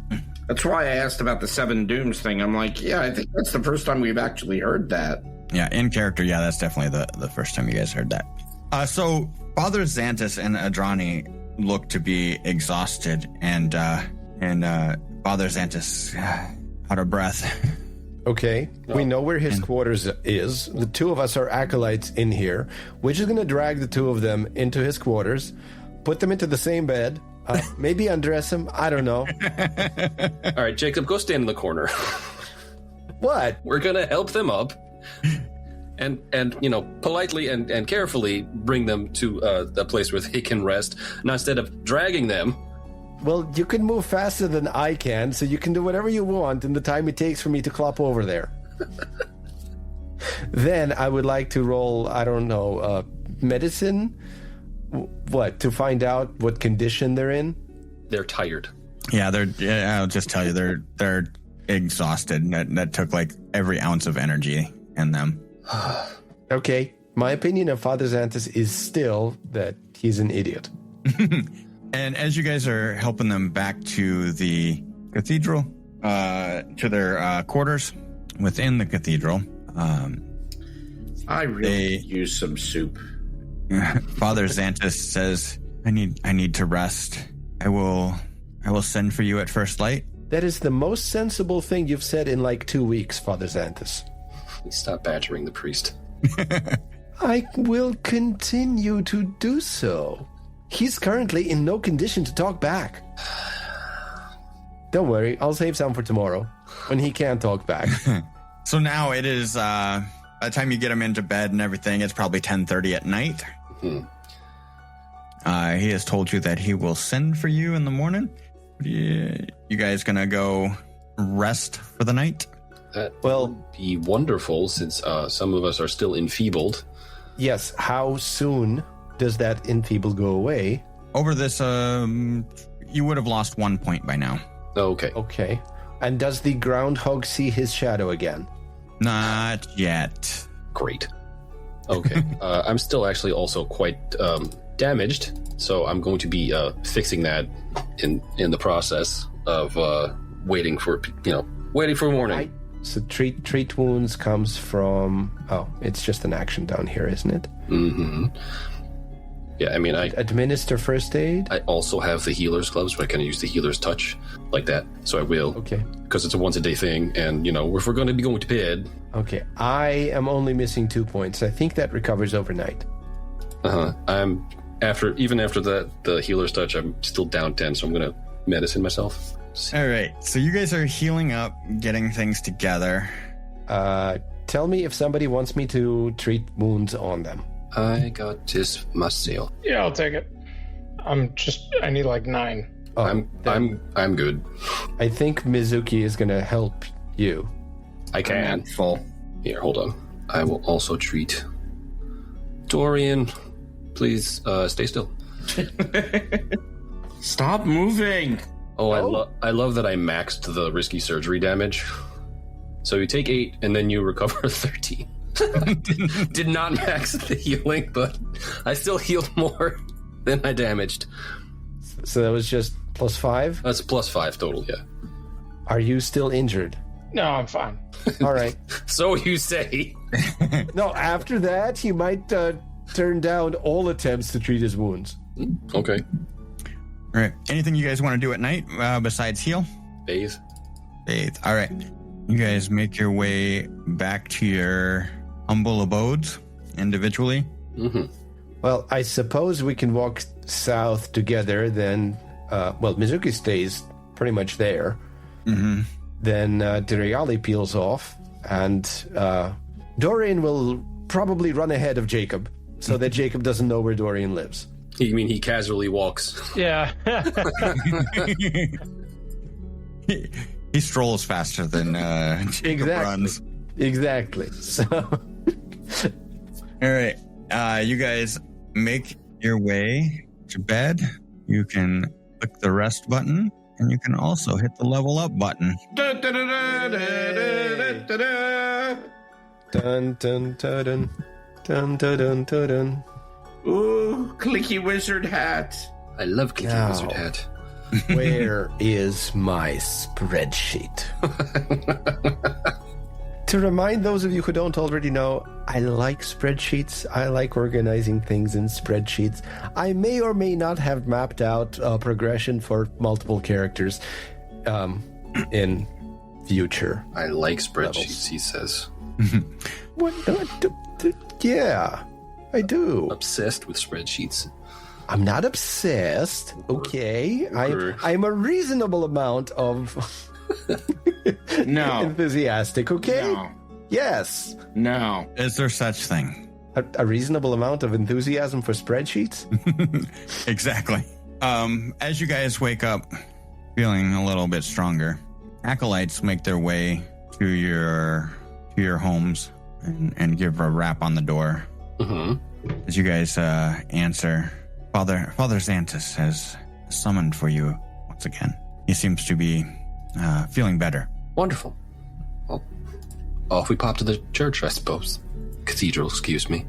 That's why I asked about the 7 Dooms thing. I'm like, yeah, I think that's the first time we've actually heard that. Yeah, in character, yeah, that's definitely the first time you guys heard that. So Father Xantus and Adrani look to be exhausted, and Father Xantus out of breath. Okay, we know where his quarters is. The 2 of us are acolytes in here. We're just going to drag the 2 of them into his quarters, put them into the same bed, maybe undress him. I don't know. All right, Jacob, go stand in the corner. What? We're going to help them up and politely and carefully bring them to a place where they can rest. Now, instead of dragging them... Well, you can move faster than I can, so you can do whatever you want in the time it takes for me to clop over there. Then I would like to roll, I don't know, medicine? What, to find out what condition they're in? They're tired. Yeah, I'll just tell you, they're exhausted. That took like every ounce of energy in them. Okay, my opinion of Father Xantus is still that he's an idiot. And as you guys are helping them back to the cathedral, to their quarters within the cathedral, I really could use some soup. Father Xantus says, I need to rest. I will send for you at first light. That is the most sensible thing you've said in like 2 weeks, Father Xantus. Stop badgering the priest. I will continue to do so. He's currently in no condition to talk back. Don't worry, I'll save some for tomorrow, when he can talk back. So now it is, by the time you get him into bed and everything, it's probably 10:30 at night. He has told you that he will send for you in the morning. You guys gonna go rest for the night? That would be wonderful, since some of us are still enfeebled. Yes, how soon does that enfeeble go away? Over this, you would have lost 1 point by now. Okay. Okay. And does the groundhog see his shadow again? Not yet. Great. Okay. I'm still actually also quite damaged, so I'm going to be fixing that in the process of waiting for morning. So treat wounds comes from... Oh, it's just an action down here, isn't it? Mm-hmm. Yeah, I mean, I administer first aid. I also have the healer's gloves, but I can use the healer's touch like that. So I will. Okay. Because it's a once-a-day thing, and, if we're going to be going to bed... Okay, I am only missing 2 points. I think that recovers overnight. I'm... Even after the healer's touch, I'm still down 10, so I'm going to medicine myself. All right, so you guys are healing up, getting things together. Tell me if somebody wants me to treat wounds on them. I got this myself. Yeah, I'll take it. I need like 9. Oh, I'm good. I think Mizuki is gonna help you. I can. Full. Here, hold on. I will also treat Dorian. Please stay still. Stop moving. Oh, I love that I maxed the risky surgery damage. So you take 8 and then you recover 13. Did not max the healing, but I still healed more than I damaged. So that was just +5? That's +5 total, yeah. Are you still injured? No, I'm fine. All right. So you say. No, after that, he might turn down all attempts to treat his wounds. Okay. All right. Anything you guys want to do at night besides heal? Bathe. All right. You guys make your way back to your humble abodes individually. Mm-hmm. Well, I suppose we can walk south together then. Mizuki stays pretty much there. Mm-hmm. Then Diriali peels off, and Dorian will probably run ahead of Jacob so that Jacob doesn't know where Dorian lives. You mean he casually walks? Yeah. He strolls faster than Jacob runs. Exactly. So, all right, you guys make your way to bed. You can click the rest button, and you can also hit the level up button. dun dun dun dun dun dun dun. Ooh, clicky wizard hat. I love Clicky Wizard Hat. Where is my spreadsheet? To remind those of you who don't already know, I like spreadsheets. I like organizing things in spreadsheets. I may or may not have mapped out a progression for multiple characters in future. I like spreadsheets, levels. he says. What? Yeah, I do. Obsessed with spreadsheets. I'm not obsessed. Okay, I'm a reasonable amount of No. enthusiastic. Okay. No. Yes. No. Is there such thing? A reasonable amount of enthusiasm for spreadsheets? Exactly. As you guys wake up feeling a little bit stronger, acolytes make their way to your homes and give a rap on the door. As you guys answer, Father Xantus has summoned for you once again. He seems to be feeling better. Wonderful. Well, off we pop to the church, I suppose. Cathedral, excuse me.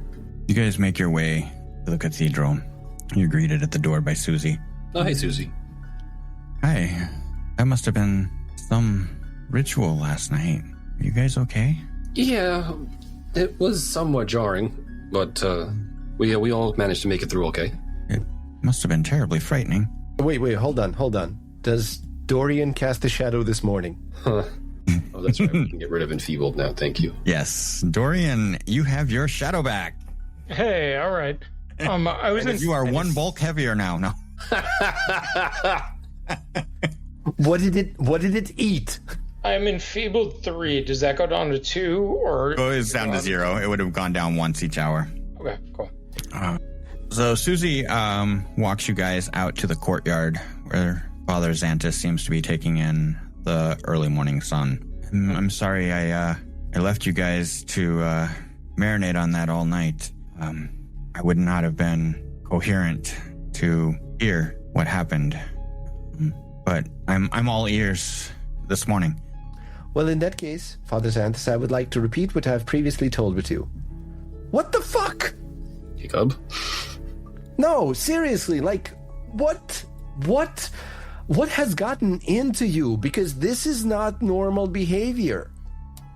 You guys make your way to the cathedral. You're greeted at the door by Susie. Oh, hey, Susie. Hi. That must have been some ritual last night. Are you guys okay? Yeah, it was somewhat jarring, but we all managed to make it through okay. It must have been terribly frightening. Wait, hold on. Does Dorian cast a shadow this morning? Oh, that's right. We can get rid of Enfeebled now, thank you. Yes. Dorian, you have your shadow back. Hey, all right. I was in. You are one bulk heavier now. No. What did it eat? I'm enfeebled 3. Does that go down to 2 or? It was down to 0. It would have gone down once each hour. Okay, cool. So Susie walks you guys out to the courtyard where Father Xantus seems to be taking in the early morning sun. I'm sorry I left you guys to marinate on that all night. I would not have been coherent to hear what happened. But I'm all ears this morning. Well, in that case, Father Xanthus, I would like to repeat what I've previously told with you. What the fuck? Jacob? No, seriously, like, what has gotten into you? Because this is not normal behavior.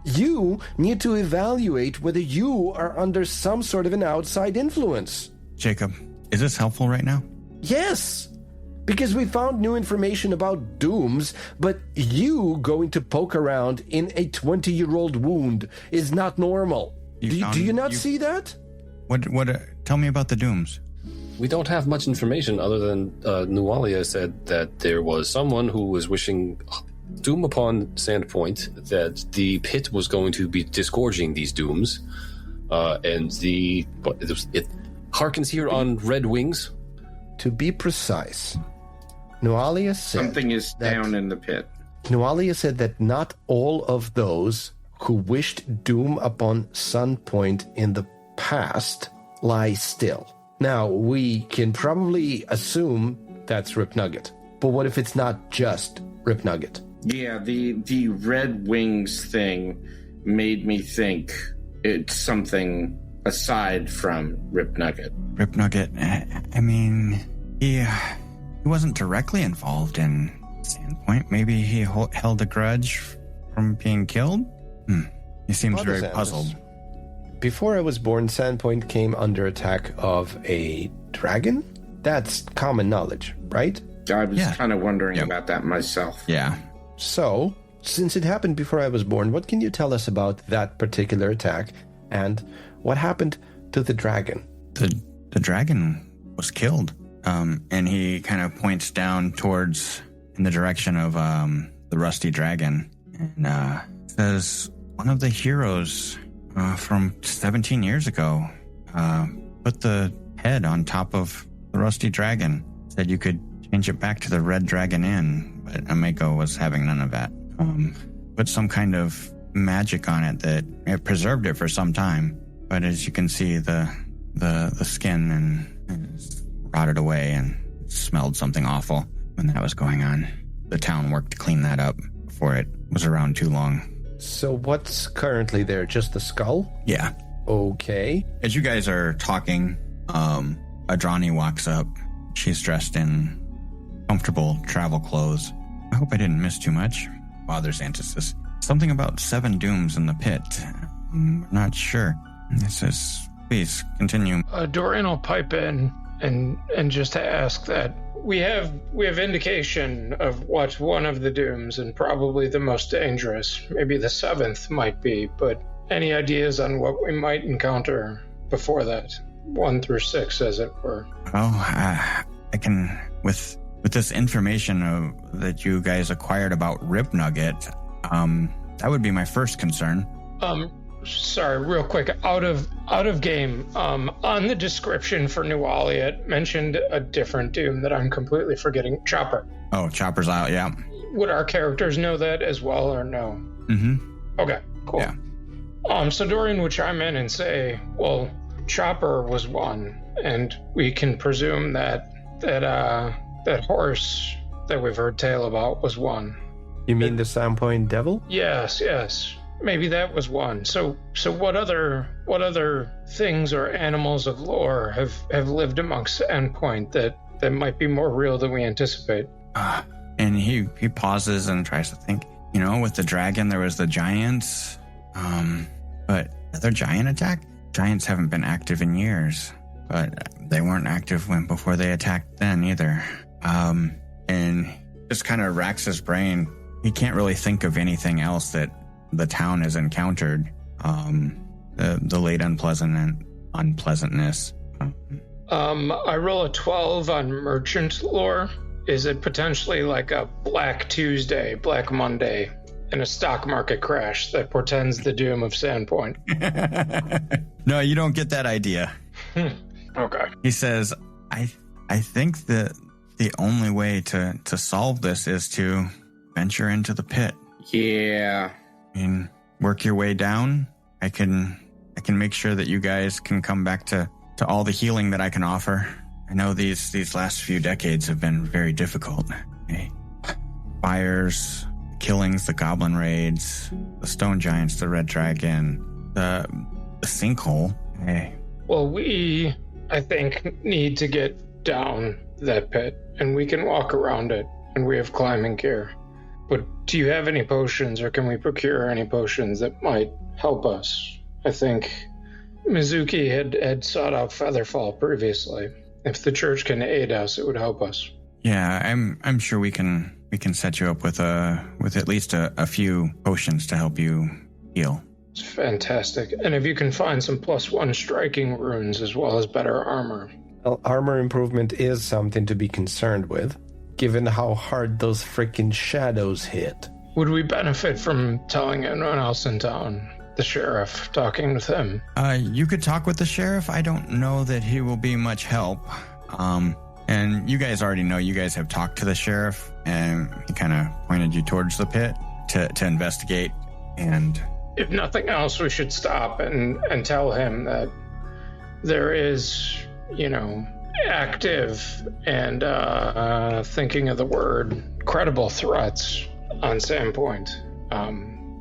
You need to evaluate whether you are under some sort of an outside influence. Jacob, is this helpful right now? Yes, because we found new information about dooms, but you going to poke around in a 20-year-old wound is not normal. Do you not see that? What? Tell me about the dooms. We don't have much information other than Nualia said that there was someone who was wishing doom upon Sandpoint, that the pit was going to be disgorging these dooms, and it harkens here on red wings. To be precise, Nualia said Something is down in the pit. Nualia said that not all of those who wished doom upon Sandpoint in the past lie still. Now, we can probably assume that's Rip Nugget. But what if it's not just Rip Nugget? Yeah, the red wings thing made me think it's something aside from Rip Nugget. Rip Nugget, I mean, he wasn't directly involved in Sandpoint. Maybe he held a grudge from being killed? He seems very puzzled. Before I was born, Sandpoint came under attack of a dragon? That's common knowledge, right? I was kind of wondering about that myself. Yeah. So, since it happened before I was born, what can you tell us about that particular attack and what happened to the dragon? The dragon was killed. And he kind of points down towards in the direction of the rusty dragon and says one of the heroes from 17 years ago put the head on top of the rusty dragon. Said you could change it back to the Red Dragon Inn, but Ameko was having none of that. put some kind of magic on it that it preserved it for some time. But as you can see, the skin and it's rotted away and smelled something awful when that was going on. The town worked to clean that up before it was around too long. So what's currently there? Just the skull? Yeah. Okay. As you guys are talking, Adrani walks up. She's dressed in comfortable travel clothes. I hope I didn't miss too much. Father Xanthus. Something about 7 dooms in the pit. I'm not sure. It says, please continue. Dorian will pipe in and just to ask that we have indication of what one of the dooms and probably the most dangerous. Maybe the 7th might be, but any ideas on what we might encounter before that? 1 through 6, as it were. Oh, I can with this information that you guys acquired about Rib Nugget. That would be my first concern. Sorry, real quick, out of game. On the description for New Ollie, it mentioned a different doom that I'm completely forgetting. Chopper. Oh, Chopper's out, yeah. Would our characters know that as well, or no? Mm-hmm. Okay, cool. Yeah. So Dorian would chime in and say, well, Chopper was one, and we can presume that horse that we've heard tale about was one. You mean the Sandpoint devil? Yes. Maybe that was one. So what other things or animals of lore have lived amongst Sandpoint that might be more real than we anticipate? And he pauses and tries to think. With the dragon, there was the giants. But another giant attack? Giants haven't been active in years, but they weren't active before they attacked then either. And just kind of racks his brain. He can't really think of anything else that the town has encountered. The late unpleasantness. I roll a 12 on merchant lore. Is it potentially like a Black Tuesday, Black Monday, and a stock market crash that portends the doom of Sandpoint? No, you don't get that idea. Okay. He says, I think that the only way to solve this is to venture into the pit. Yeah. Work your way down. I can make sure that you guys can come back to all the healing that I can offer. I know these last few decades have been very difficult. Fires, killings, the goblin raids, the stone giants, the red dragon, the sinkhole. Well, we, I think, need to get down that pit, and we can walk around it, and we have climbing gear. But do you have any potions, or can we procure any potions that might help us? I think Mizuki had sought out Featherfall previously. If the church can aid us, it would help us. Yeah, I'm sure we can set you up with at least a few potions to help you heal. It's fantastic. And if you can find some +1 striking runes as well as better armor. Well, armor improvement is something to be concerned with, given how hard those freaking shadows hit. Would we benefit from telling anyone else in town? The sheriff, talking with him? You could talk with the sheriff. I don't know that he will be much help. And you guys already know, you guys have talked to the sheriff, and he kind of pointed you towards the pit to investigate. And if nothing else, we should stop and tell him that there is, active and thinking of the word credible threats on Sandpoint.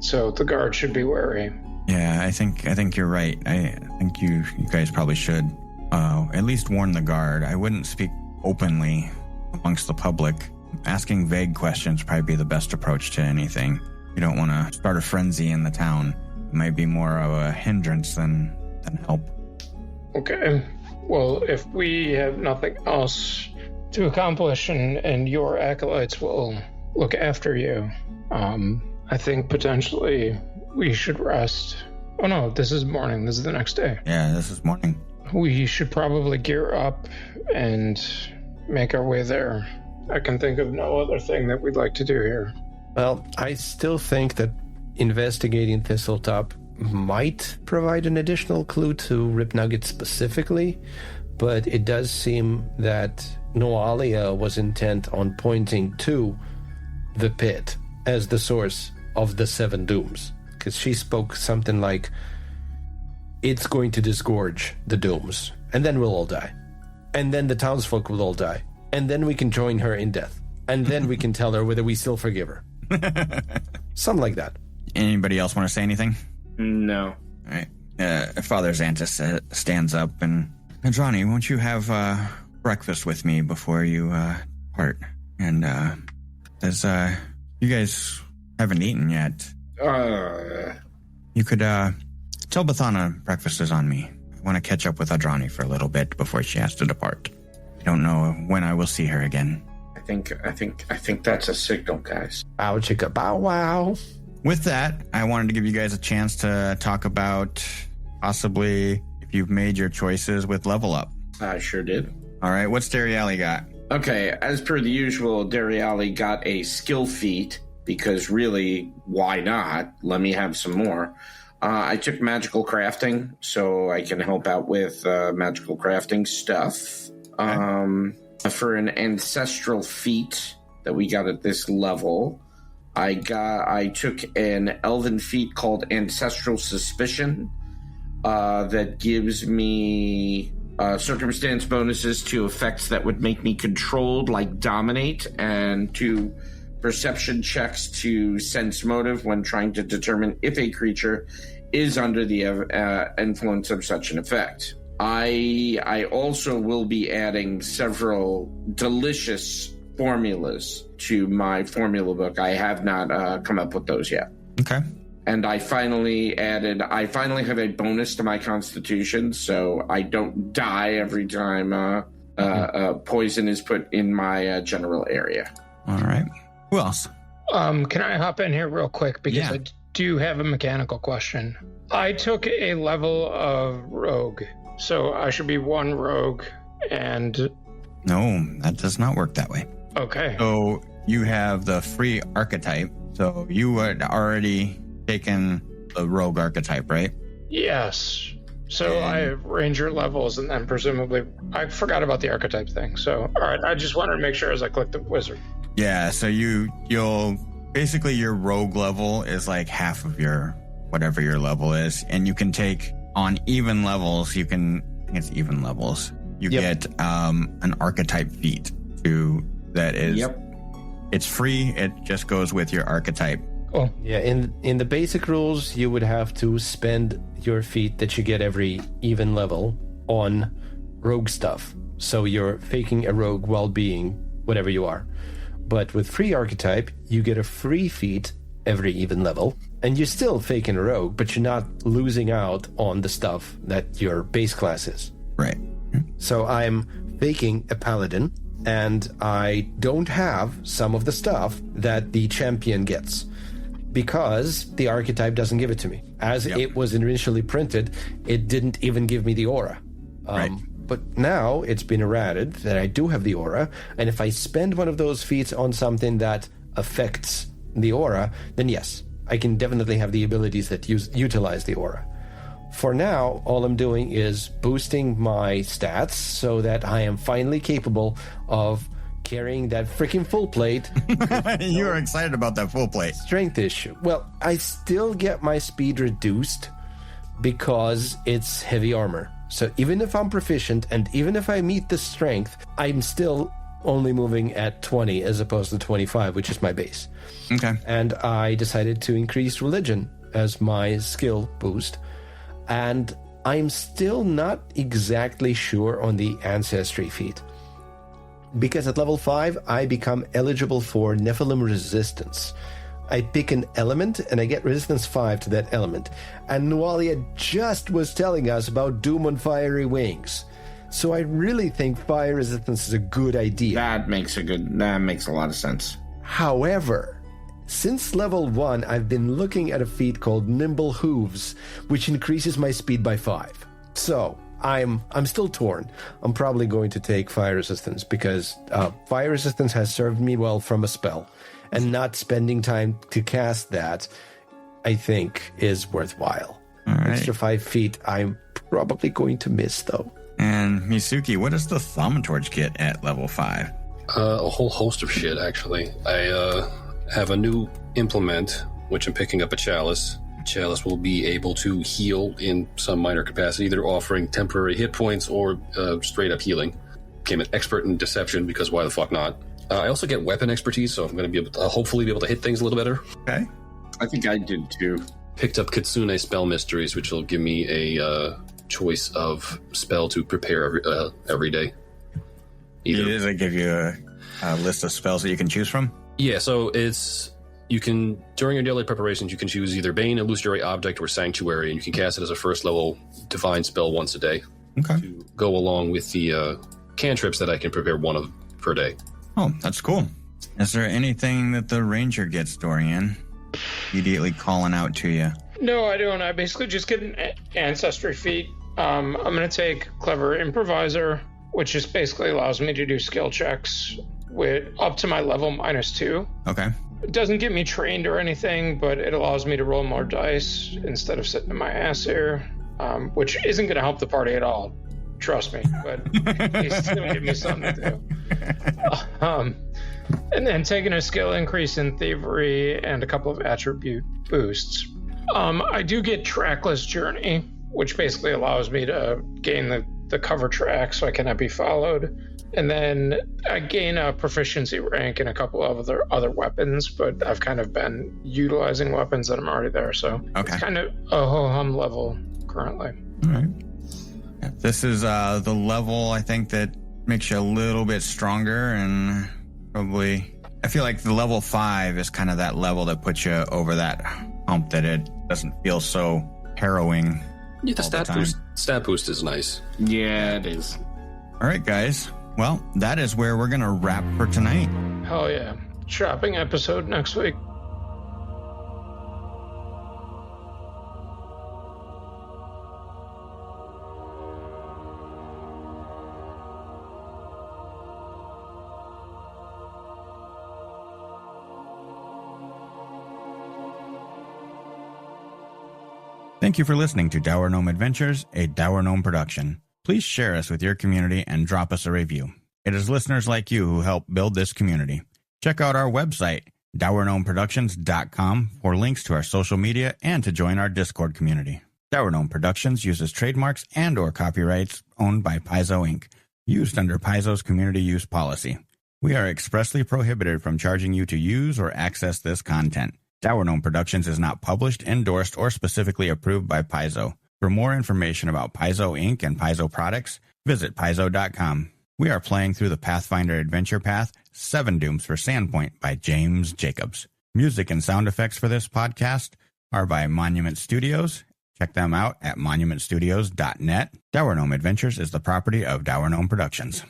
So the guard should be wary. Yeah, I think you're right. I think you guys probably should at least warn the guard. I wouldn't speak openly amongst the public. Asking vague questions probably be the best approach to anything. You don't want to start a frenzy in the town. It might be more of a hindrance than help. Okay. Well, if we have nothing else to accomplish and your acolytes will look after you, I think potentially we should rest. Oh no, this is morning. This is the next day. Yeah, this is morning. We should probably gear up and make our way there. I can think of no other thing that we'd like to do here. Well, I still think that investigating Thistletop might provide an additional clue to Rib Nugget specifically, but it does seem that Noalia was intent on pointing to the pit as the source of the 7 dooms. Because she spoke something like, it's going to disgorge the dooms, and then we'll all die. And then the townsfolk will all die. And then we can join her in death. And then we can tell her whether we still forgive her. Something like that. Anybody else want to say anything? No. All right. Father Xantus stands up and, Andrani, won't you have breakfast with me before you part? And as you guys haven't eaten yet, you could tell Bathana breakfast is on me. I want to catch up with Andrani for a little bit before she has to depart. I don't know when I will see her again. I think that's a signal, guys. Bow chicka bow wow. With that, I wanted to give you guys a chance to talk about possibly if you've made your choices with level up. I sure did. All right, what's Dariali got? Okay, as per the usual, Dariali got a skill feat because really, why not? Let me have some more. I took magical crafting, so I can help out with magical crafting stuff. Okay. For an ancestral feat that we got at this level, I took an elven feat called Ancestral Suspicion that gives me circumstance bonuses to effects that would make me controlled, like dominate, and to perception checks to sense motive when trying to determine if a creature is under the influence of such an effect. I also will be adding several delicious formulas to my formula book. I have not come up with those yet. Okay. And I finally have a bonus to my constitution, so I don't die every time poison is put in my general area. All right. Who else? Can I hop in here real quick? Because I do have a mechanical question. I took a level of rogue, so I should be 1 rogue and... No, that does not work that way. Okay. So you have the free archetype. So you had already taken the rogue archetype, right? Yes. So I have ranger levels, and then presumably... I forgot about the archetype thing. So, all right, I just wanted to make sure as I clicked the wizard. Yeah, so you'll... Basically, your rogue level is like half of your... whatever your level is. And you can take... On even levels, I think it's even levels. You get an archetype feat that is... Yep. It's free. It just goes with your archetype. Cool. Yeah, in the basic rules, you would have to spend your feat that you get every even level on rogue stuff. So you're faking a rogue while being whatever you are. But with free archetype, you get a free feat every even level, and you're still faking a rogue, but you're not losing out on the stuff that your base class is. Right. So I'm faking a paladin, and I don't have some of the stuff that the champion gets because the archetype doesn't give it to me. As it was initially printed, it didn't even give me the aura. Right. But now it's been errated that I do have the aura, and if I spend one of those feats on something that affects the aura, then yes, I can definitely have the abilities that utilize the aura. For now, all I'm doing is boosting my stats so that I am finally capable of carrying that freaking full plate. You are excited about that full plate. Strength issue. Well, I still get my speed reduced because it's heavy armor. So even if I'm proficient and even if I meet the strength, I'm still only moving at 20 as opposed to 25, which is my base. Okay. And I decided to increase religion as my skill boost. And I'm still not exactly sure on the ancestry feat. Because at level 5, I become eligible for Nephilim resistance. I pick an element and I get resistance 5 to that element. And Nualia just was telling us about Doom on Fiery Wings. So I really think fire resistance is a good idea. That makes a lot of sense. However, since level 1, I've been looking at a feat called Nimble Hooves, which increases my speed by 5. So I'm still torn. I'm probably going to take fire resistance because fire resistance has served me well from a spell, and not spending time to cast that, I think, is worthwhile. All right. Extra 5 feet, I'm probably going to miss though. And Misuki, what does the Thaumatorch get at level 5? A whole host of shit, actually. I have a new implement, which I'm picking up a chalice. Chalice will be able to heal in some minor capacity, either offering temporary hit points or straight up healing. Became an expert in deception because why the fuck not? I also get weapon expertise, so I'm going to be able to hopefully be able to hit things a little better. Okay. I think I did too. Picked up Kitsune Spell Mysteries, which will give me a choice of spell to prepare every day. Does it give you a list of spells that you can choose from? Yeah, so you can, during your daily preparations, you can choose either Bane, Illusory Object, or Sanctuary, and you can cast it as a first level divine spell once a day. Okay. To go along with the cantrips that I can prepare one of per day. Oh, that's cool. Is there anything that the ranger gets, Dorian? Immediately calling out to you. No, I don't. I basically just get an ancestry feat. I'm going to take Clever Improviser, which just basically allows me to do skill checks with up to my level -2. Okay. It doesn't get me trained or anything, but it allows me to roll more dice instead of sitting in my ass here, which isn't going to help the party at all. Trust me, but it's still give me something to do. And then taking a skill increase in Thievery and a couple of attribute boosts. I do get Trackless Journey, which basically allows me to gain the cover track so I cannot be followed. And then I gain a proficiency rank in a couple of other weapons, but I've kind of been utilizing weapons that I'm already there, so okay. It's kind of a ho-hum level currently. All right. Yeah, this is the level, I think, that makes you a little bit stronger, and probably I feel like the level 5 is kind of that level that puts you over that hump that it doesn't feel so harrowing. Yeah, the stat boost is nice. Yeah, it is. All right, guys. Well, that is where we're going to wrap for tonight. Hell yeah. Shopping episode next week. Thank you for listening to Dour Gnome Adventures, a Dour Gnome production. Please share us with your community and drop us a review. It is listeners like you who help build this community. Check out our website, dourgnomeproductions.com, for links to our social media and to join our Discord community. Dour Gnome Productions uses trademarks and/or copyrights owned by Paizo Inc., used under Paizo's community use policy. We are expressly prohibited from charging you to use or access this content. Dour Gnome Productions is not published, endorsed, or specifically approved by Paizo. For more information about Paizo Inc. and Paizo products, visit paizo.com. We are playing through the Pathfinder Adventure Path, 7 Dooms for Sandpoint by James Jacobs. Music and sound effects for this podcast are by Monument Studios. Check them out at monumentstudios.net. Dour Gnome Adventures is the property of Dour Gnome Productions.